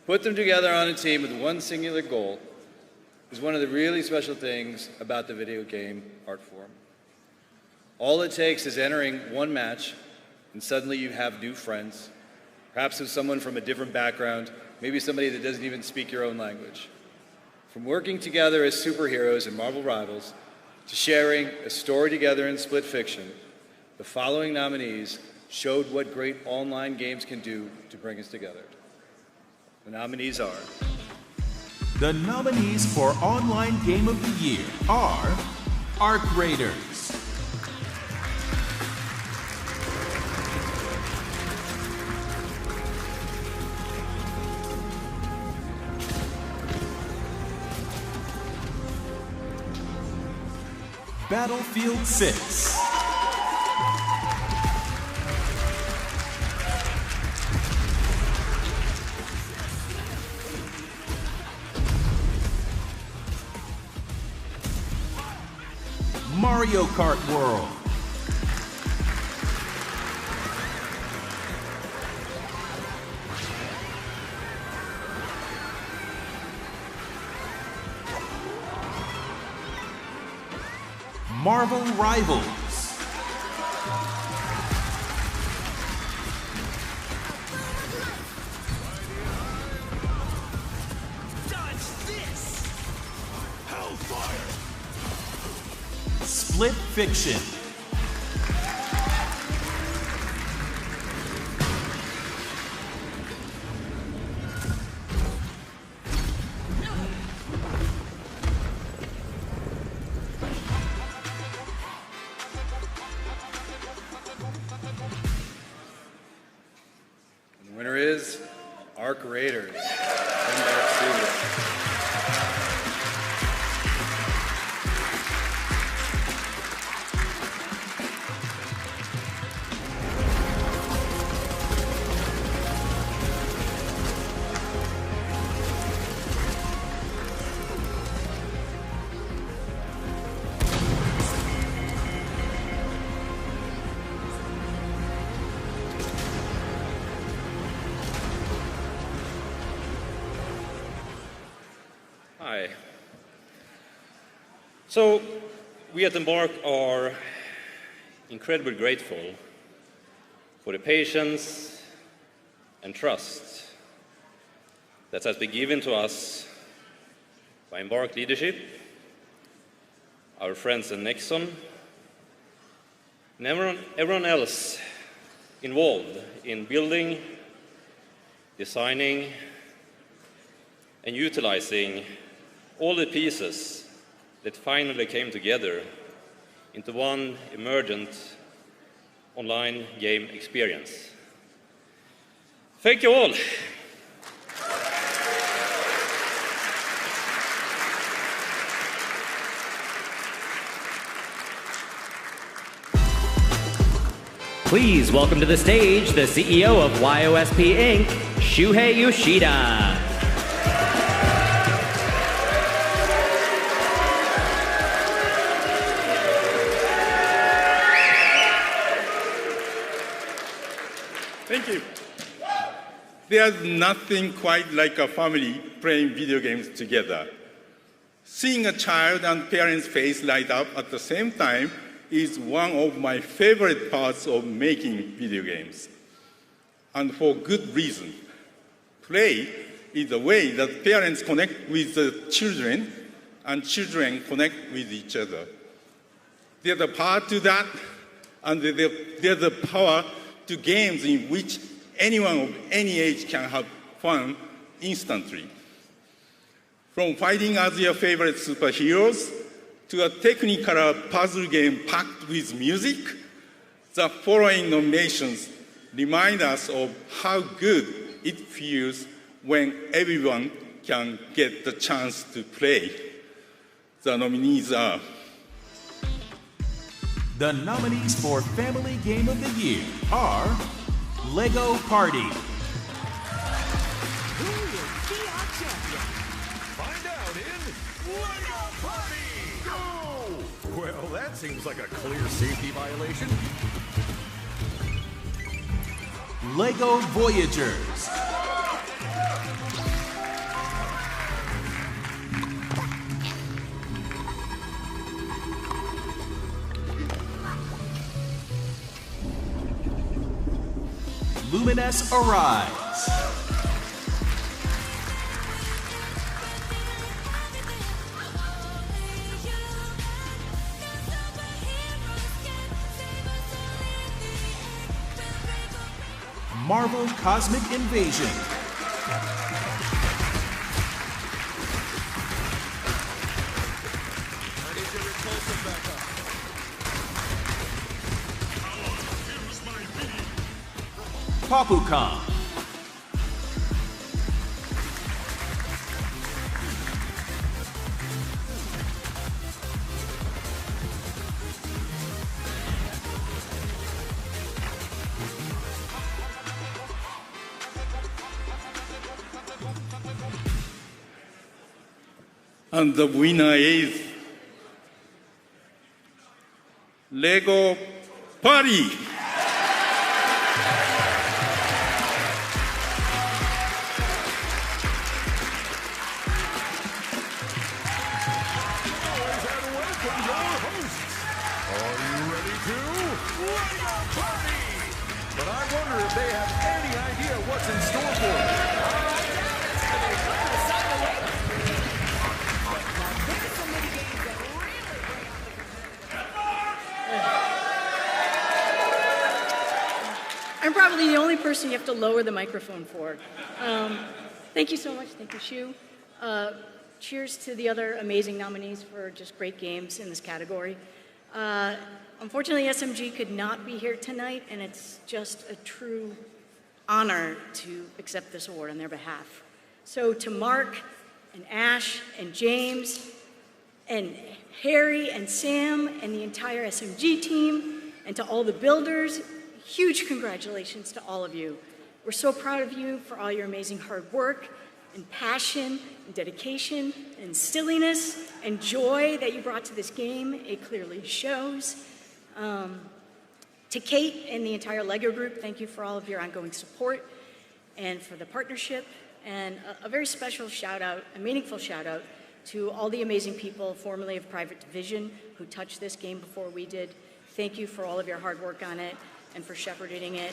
put them together on a team with one singular goal, is one of the really special things about the video game art form. All it takes is entering one match, and suddenly you have new friends, perhaps with someone from a different background, maybe somebody that doesn't even speak your own language. From working together as superheroes in Marvel Rivals, to sharing a story together in Split Fiction, the following nominees showed what great online games can do to bring us together. The nominees are... The nominees for Online Game of the Year are Arc Raiders, Battlefield 6, Mario Kart World, Marvel Rivals, Split Fiction, is our creators, Embark Studios. Hi. So, we at Embark are incredibly grateful for the patience and trust that has been given to us by Embark leadership, our friends at Nexon, and everyone else involved in building, designing, and utilizing all the pieces that finally came together into one emergent online game experience. Thank you all. Please welcome to the stage the CEO of YOSP Inc., Shuhei Yoshida. Thank you. There's nothing quite like a family playing video games together. Seeing a child and parent's face light up at the same time is one of my favorite parts of making video games. And for good reason. Play is the way that parents connect with the children and children connect with each other. There's a power to that, and there's a power to games in which anyone of any age can have fun instantly. From fighting as your favorite superheroes to a technical puzzle game packed with music, the following nominations remind us of how good it feels when everyone can get the chance to play. The nominees are: The nominees for Family Game of the Year are Lego Party, Who will be our champion? Find out in Lego Party! Go! Well, that seems like a clear safety violation. Lego Voyagers, Luminous Arise, Marvel Cosmic Invasion, Papukan, and the winner is Lego Party. But I wonder if they have any idea what's in store for them. I'm probably the only person you have to lower the microphone for. Thank you so much. Thank you, Shu. Cheers to the other amazing nominees for just great games in this category. Unfortunately, SMG could not be here tonight, and it's just a true honor to accept this award on their behalf. So to Mark and Ash and James and Harry and Sam and the entire SMG team and to all the builders, huge congratulations to all of you. We're so proud of you for all your amazing hard work and passion and dedication and silliness and joy that you brought to this game. It clearly shows. To Kate and the entire LEGO group, thank you for all of your ongoing support and for the partnership. And a very special shout out, a meaningful shout out to all the amazing people formerly of Private Division who touched this game before we did. Thank you for all of your hard work on it and for shepherding it.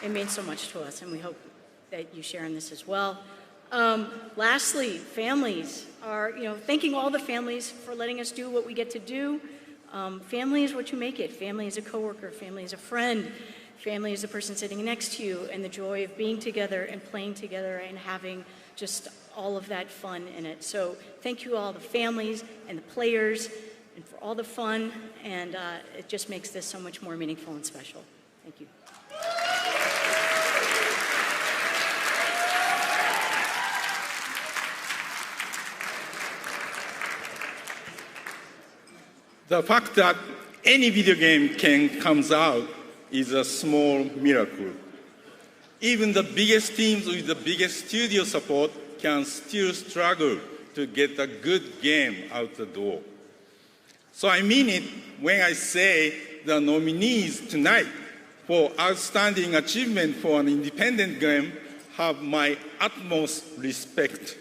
It means so much to us, and we hope that you share in this as well. Lastly, families are, thanking all the families for letting us do what we get to do. Family is what you make it. Family is a coworker. Family is a friend. Family is the person sitting next to you, and the joy of being together and playing together and having just all of that fun in it. So thank you all the families and the players and for all the fun, and it just makes this so much more meaningful and special. Thank you. The fact that any video game comes out is a small miracle. Even the biggest teams with the biggest studio support can still struggle to get a good game out the door. So I mean it when I say the nominees tonight for outstanding achievement for an independent game have my utmost respect.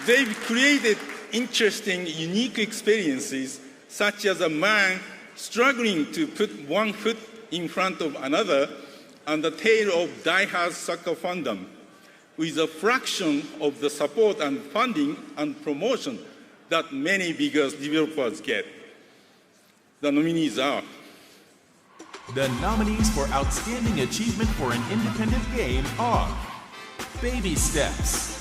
They've created interesting, unique experiences, such as a man struggling to put one foot in front of another, and the tale of die-hard soccer fandom, with a fraction of the support and funding and promotion that many bigger developers get. The nominees are: The nominees for Outstanding Achievement for an Independent Game are Baby Steps,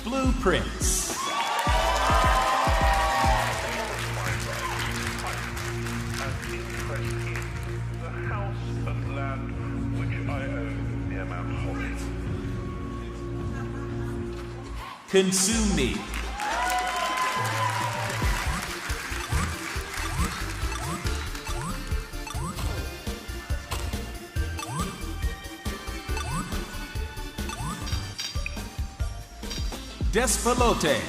Blueprints, Consume Me, Despelote,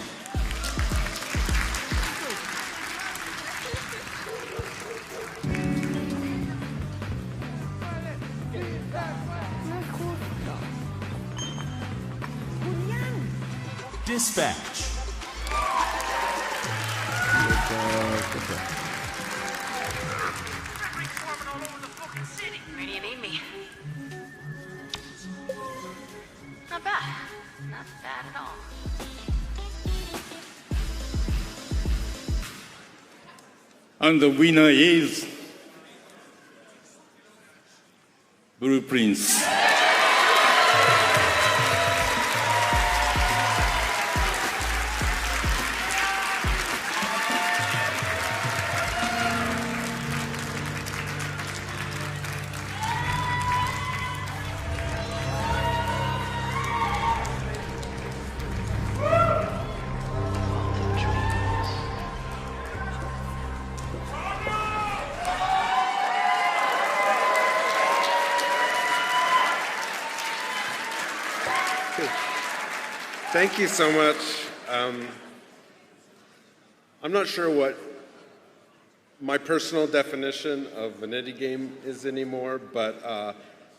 Dispatch, Where do you need me? Not bad. Not bad at all. And the winner is Blueprints. Thank you so much. I'm not sure what my personal definition of an indie game is anymore, but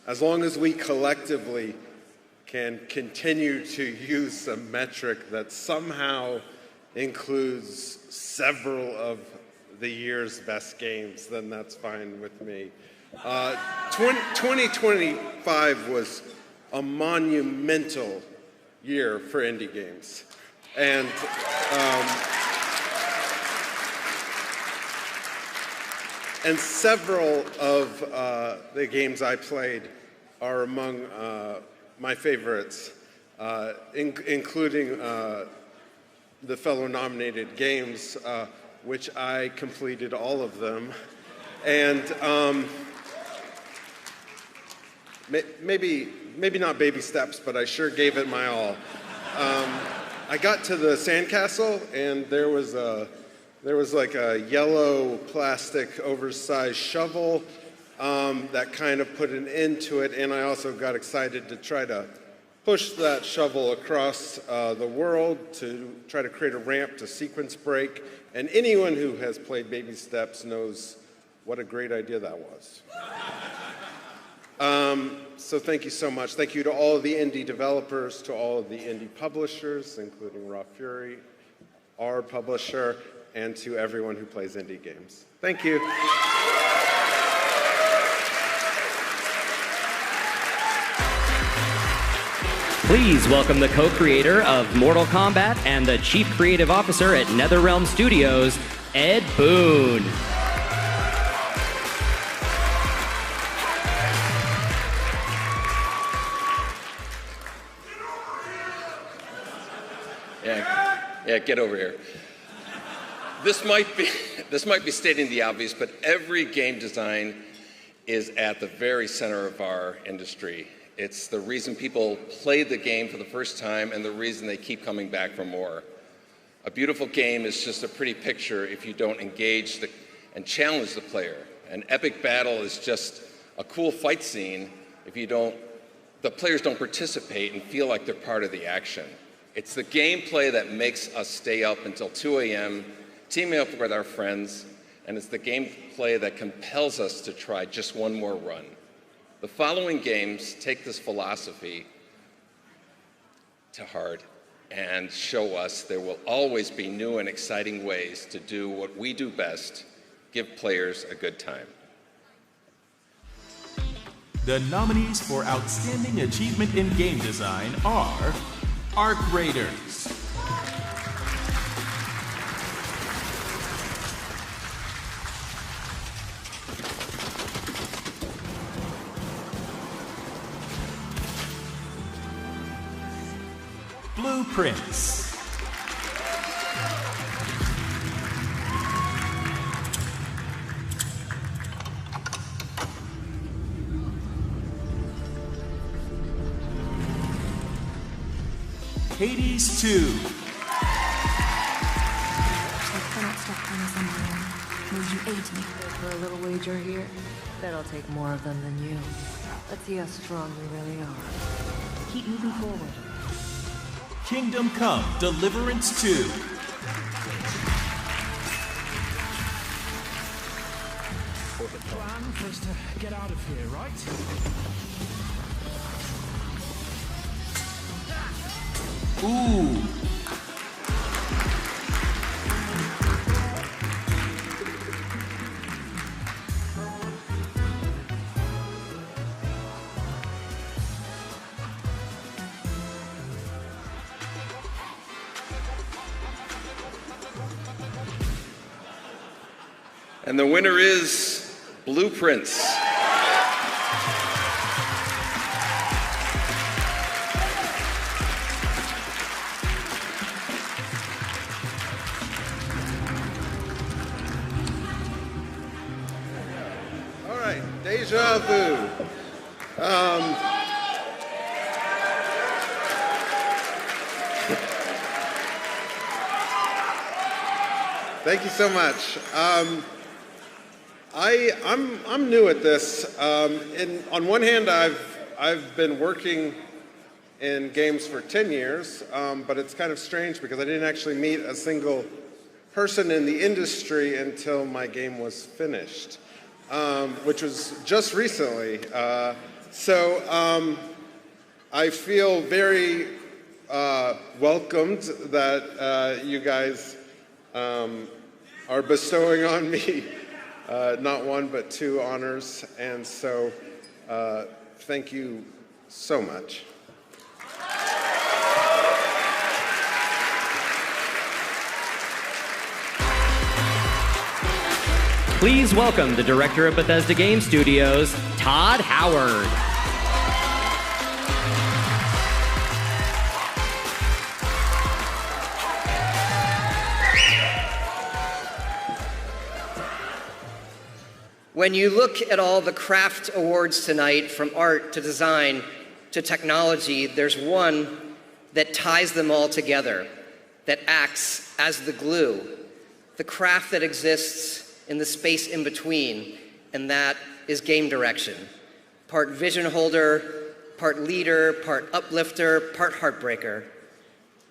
as long as we collectively can continue to use a metric that somehow includes several of the year's best games, then that's fine with me. 2025 was a monumental year for indie games. And several of the games I played are among my favorites, including the fellow nominated games, which I completed all of them. And maybe not baby steps, but I sure gave it my all. I got to the sandcastle, and there was like a yellow plastic oversized shovel that kind of put an end to it, and I also got excited to try to push that shovel across the world to try to create a ramp to sequence break. And anyone who has played Baby Steps knows what a great idea that was. So thank you so much. Thank you to all of the indie developers, to all of the indie publishers, including Raw Fury, our publisher, and to everyone who plays indie games. Thank you. Please welcome the co-creator of Mortal Kombat and the Chief Creative Officer at NetherRealm Studios, Ed Boon. Yeah, get over here. This might be stating the obvious, but every game design is at the very center of our industry. It's the reason people play the game for the first time and the reason they keep coming back for more. A beautiful game is just a pretty picture if you don't engage and challenge the player. An epic battle is just a cool fight scene if the players don't participate and feel like they're part of the action. It's the gameplay that makes us stay up until 2 a.m., teaming up with our friends, and it's the gameplay that compels us to try just one more run. The following games take this philosophy to heart and show us there will always be new and exciting ways to do what we do best, give players a good time. The nominees for Outstanding Achievement in Game Design are Arc Raiders, Blueprints, Hades 2, I cannot stop playing someone. Means you ate me. For a little wager here, bet I'll take more of them than you. Let's see how strong we really are. Keep moving forward. Kingdom Come Deliverance 2, The plan is to get out of here, right? Ooh. And the winner is Blueprints. All right, Deja Vu. Thank you so much. I'm new at this. And on one hand, I've been working in games for 10 years, but it's kind of strange because I didn't actually meet a single person in the industry until my game was finished, which was just recently. So I feel very welcomed that you guys are bestowing on me not one but 2 honors, and so thank you so much. Please welcome the director of Bethesda Game Studios, Todd Howard. When you look at all the craft awards tonight, from art to design to technology, there's one that ties them all together, that acts as the glue, the craft that exists in the space in between, and that is game direction. Part vision holder, part leader, part uplifter, part heartbreaker.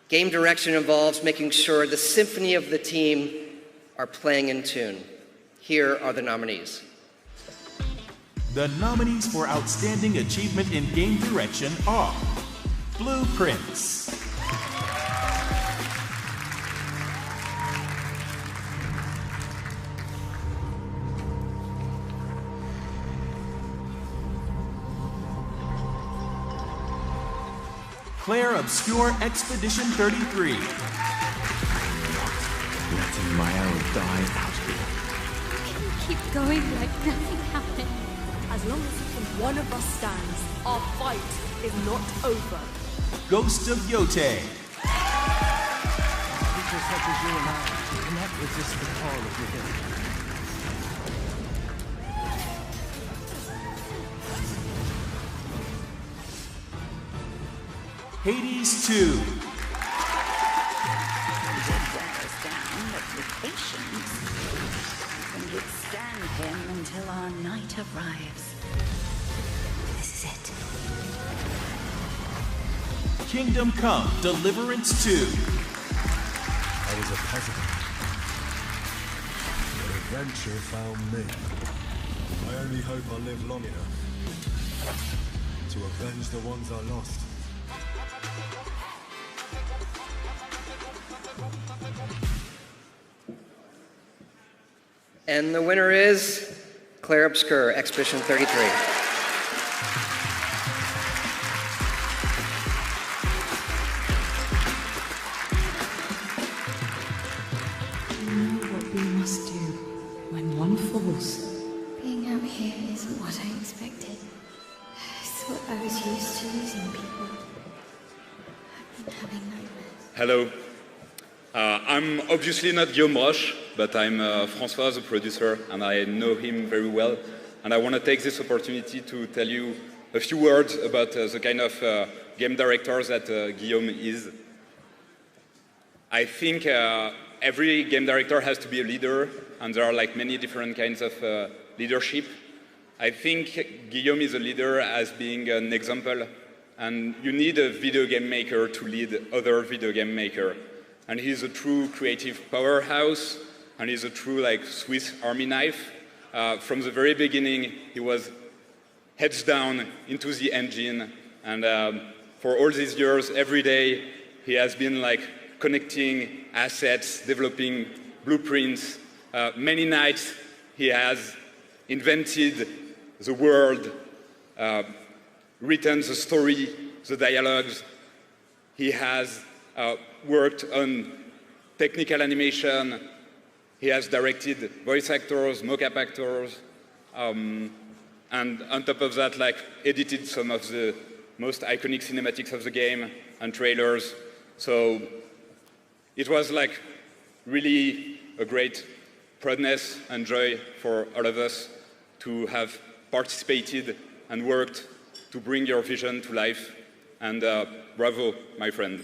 Game direction involves making sure the symphony of the team are playing in tune. Here are the nominees. The nominees for Outstanding Achievement in Game Direction are Blueprints, Claire Obscure Expedition 33, letting my arrow die out here. Keep going like nothing happened. As long as one of us stands, our fight is not over. Ghost of Yote, People such as you and I cannot resist the call of your Hades 2, Withstand him until our night arrives. This is it. Kingdom Come Deliverance 2, I was a peasant. But adventure found me. I only hope I live long enough to avenge the ones I lost. And the winner is Claire Obscure, Expedition 33. You know what we must do when one falls. Being out here isn't what I expected. I thought I was used to losing people. I've been having nightmares. Hello. I'm obviously not Guillaume Roche, but I'm François, the producer, and I know him very well. And I want to take this opportunity to tell you a few words about the kind of game directors that Guillaume is. I think every game director has to be a leader, and there are like many different kinds of leadership. I think Guillaume is a leader as being an example, and you need a video game maker to lead other video game makers. And he's a true creative powerhouse, and he's a true like Swiss Army knife. From the very beginning, he was heads down into the engine, and for all these years, every day, he has been like connecting assets, developing blueprints. Many nights, he has invented the world, written the story, the dialogues. He has worked on technical animation. He has directed voice actors, mocap actors, and on top of that, like edited some of the most iconic cinematics of the game and trailers. So it was like really a great proudness and joy for all of us to have participated and worked to bring your vision to life. And bravo, my friend.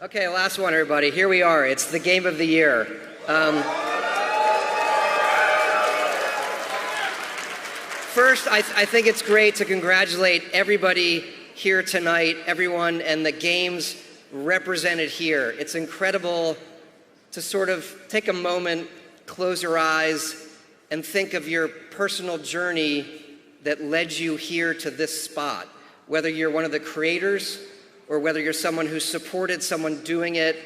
Okay, last one, everybody. Here we are. It's the game of the year. First, I think it's great to congratulate everybody here tonight, everyone, and the games represented here. It's incredible to sort of take a moment, close your eyes, and think of your personal journey that led you here to this spot. Whether you're one of the creators or whether you're someone who supported someone doing it.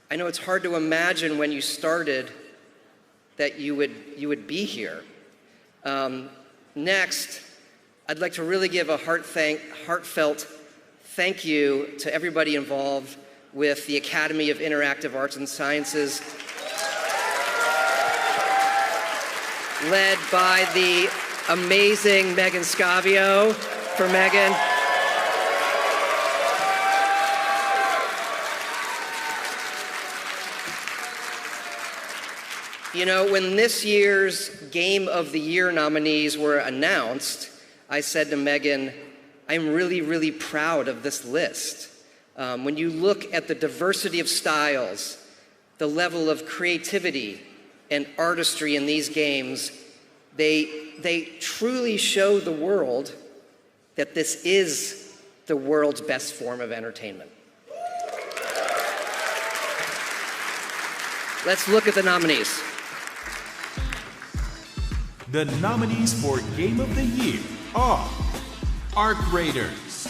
I know it's hard to imagine when you started that you would be here. Next, I'd like to really give a heartfelt thank you to everybody involved with the Academy of Interactive Arts and Sciences, led by the amazing Megan Scavio. For Megan. You know, when this year's Game of the Year nominees were announced, I said to Megan, I'm really, really proud of this list. When you look at the diversity of styles, the level of creativity and artistry in these games, they truly show the world that this is the world's best form of entertainment. Let's look at the nominees. The nominees for Game of the Year are Arc Raiders,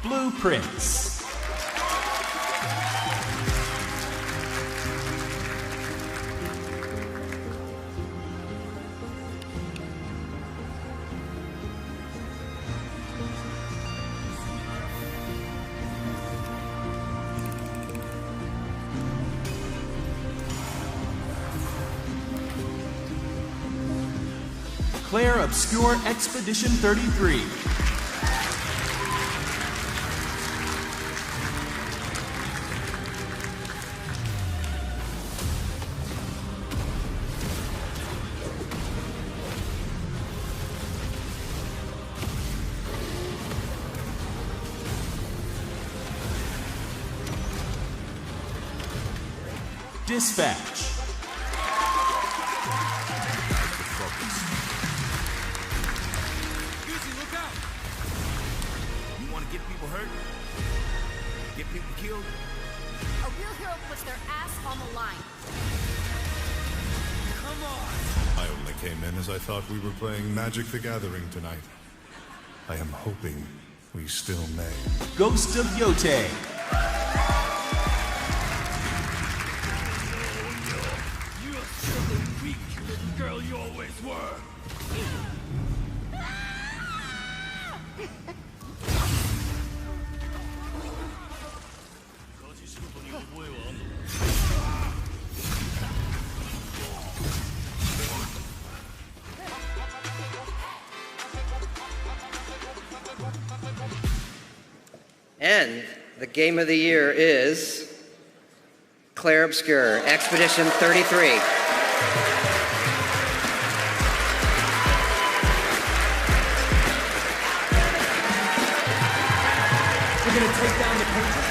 Blueprints, Claire Obscure Expedition 33, Dispatch, Easy, look out! You want to get people hurt? Get people killed? A real hero puts their ass on the line. Come on! I only came in as I thought we were playing Magic the Gathering tonight. I am hoping we still may. Ghost of Yote, You're still the weak little girl you always were! And the Game of the Year is Claire Obscure, Expedition 33. We're gonna take down the painter.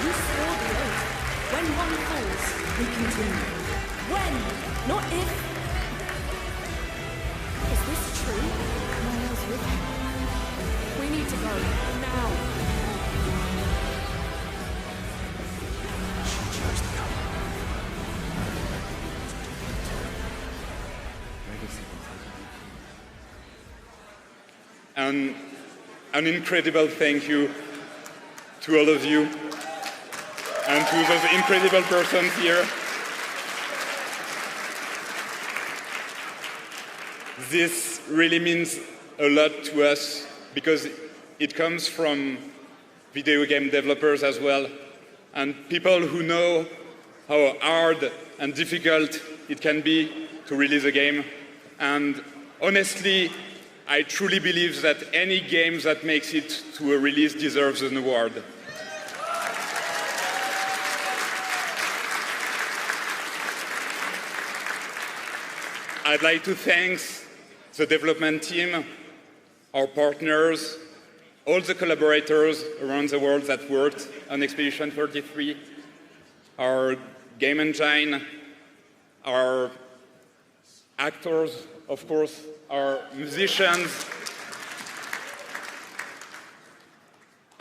You swore the oath. When one falls, we continue. When, not if. Is this true? Miles with him. We need to go now. She chose the color. And an incredible thank you to all of you and to those incredible persons here. This really means a lot to us because it comes from video game developers as well and people who know how hard and difficult it can be to release a game. And honestly, I truly believe that any game that makes it to a release deserves an award. I'd like to thank the development team, our partners, all the collaborators around the world that worked on Expedition 33, our game engine, our actors, of course, our musicians,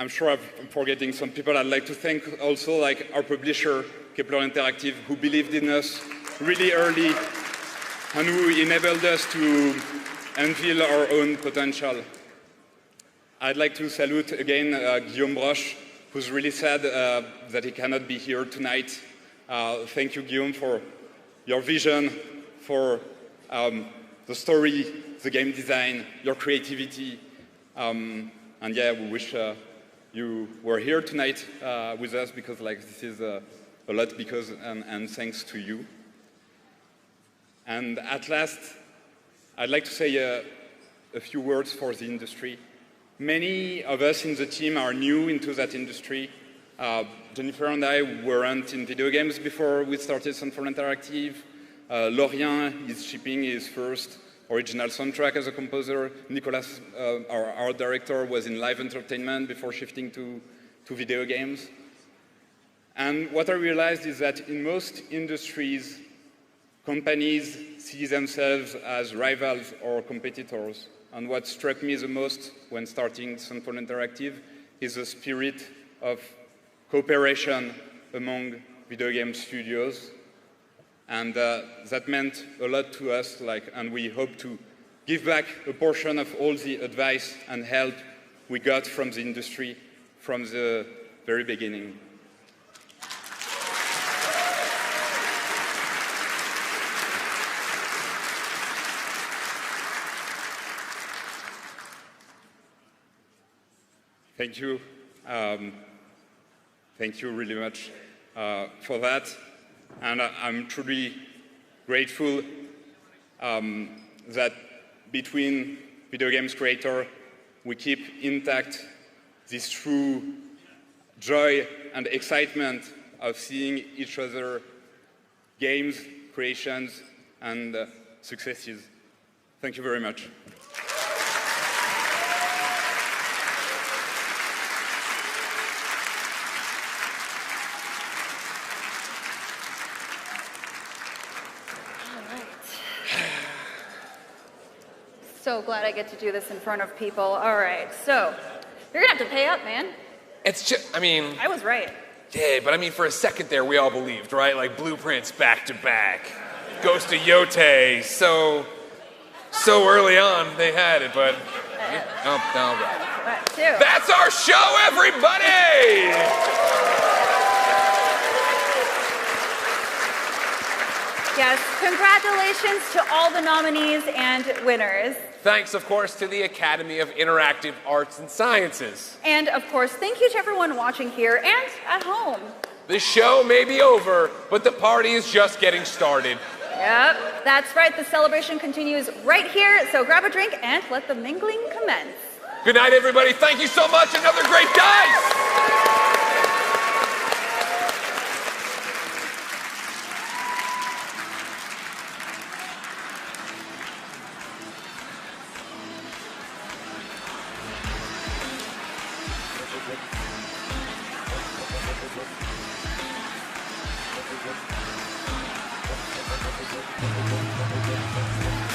I'm sure I'm forgetting some people. I'd like to thank also like our publisher, Kepler Interactive, who believed in us really early and who enabled us to unveil our own potential. I'd like to salute again Guillaume Broche, who's really sad that he cannot be here tonight. Thank you, Guillaume, for your vision, for the story, the game design, your creativity. And yeah, we wish you were here tonight with us because like this is a lot because and thanks to you. And at last, I'd like to say a few words for the industry. Many of us in the team are new into that industry. Jennifer and I weren't in video games before we started Central Interactive. Lorient is shipping his first original soundtrack as a composer. Nicolas, our art director, was in live entertainment before shifting to video games. And what I realized is that in most industries, companies see themselves as rivals or competitors. And what struck me the most when starting Central Interactive is the spirit of cooperation among video game studios. And that meant a lot to us, and we hope to give back a portion of all the advice and help we got from the industry from the very beginning. Thank you. Thank you really much for that. And I'm truly grateful that between video games creators, we keep intact this true joy and excitement of seeing each other games, creations, and successes. Thank you very much. So glad I get to do this in front of people. All right, so you're gonna have to pay up, man. It's just, I mean... I was right. Yeah, but I mean, for a second there, we all believed, right? Like, Blueprints back to back. Ghost of Yote, so early on, they had it, but... Oh, no, right. That's our show, everybody! Yes, congratulations to all the nominees and winners. Thanks, of course, to the Academy of Interactive Arts and Sciences. And, of course, thank you to everyone watching here and at home. The show may be over, but the party is just getting started. Yep, that's right. The celebration continues right here, so grab a drink and let the mingling commence. Good night, everybody. Thank you so much. Another great dice! Thank you.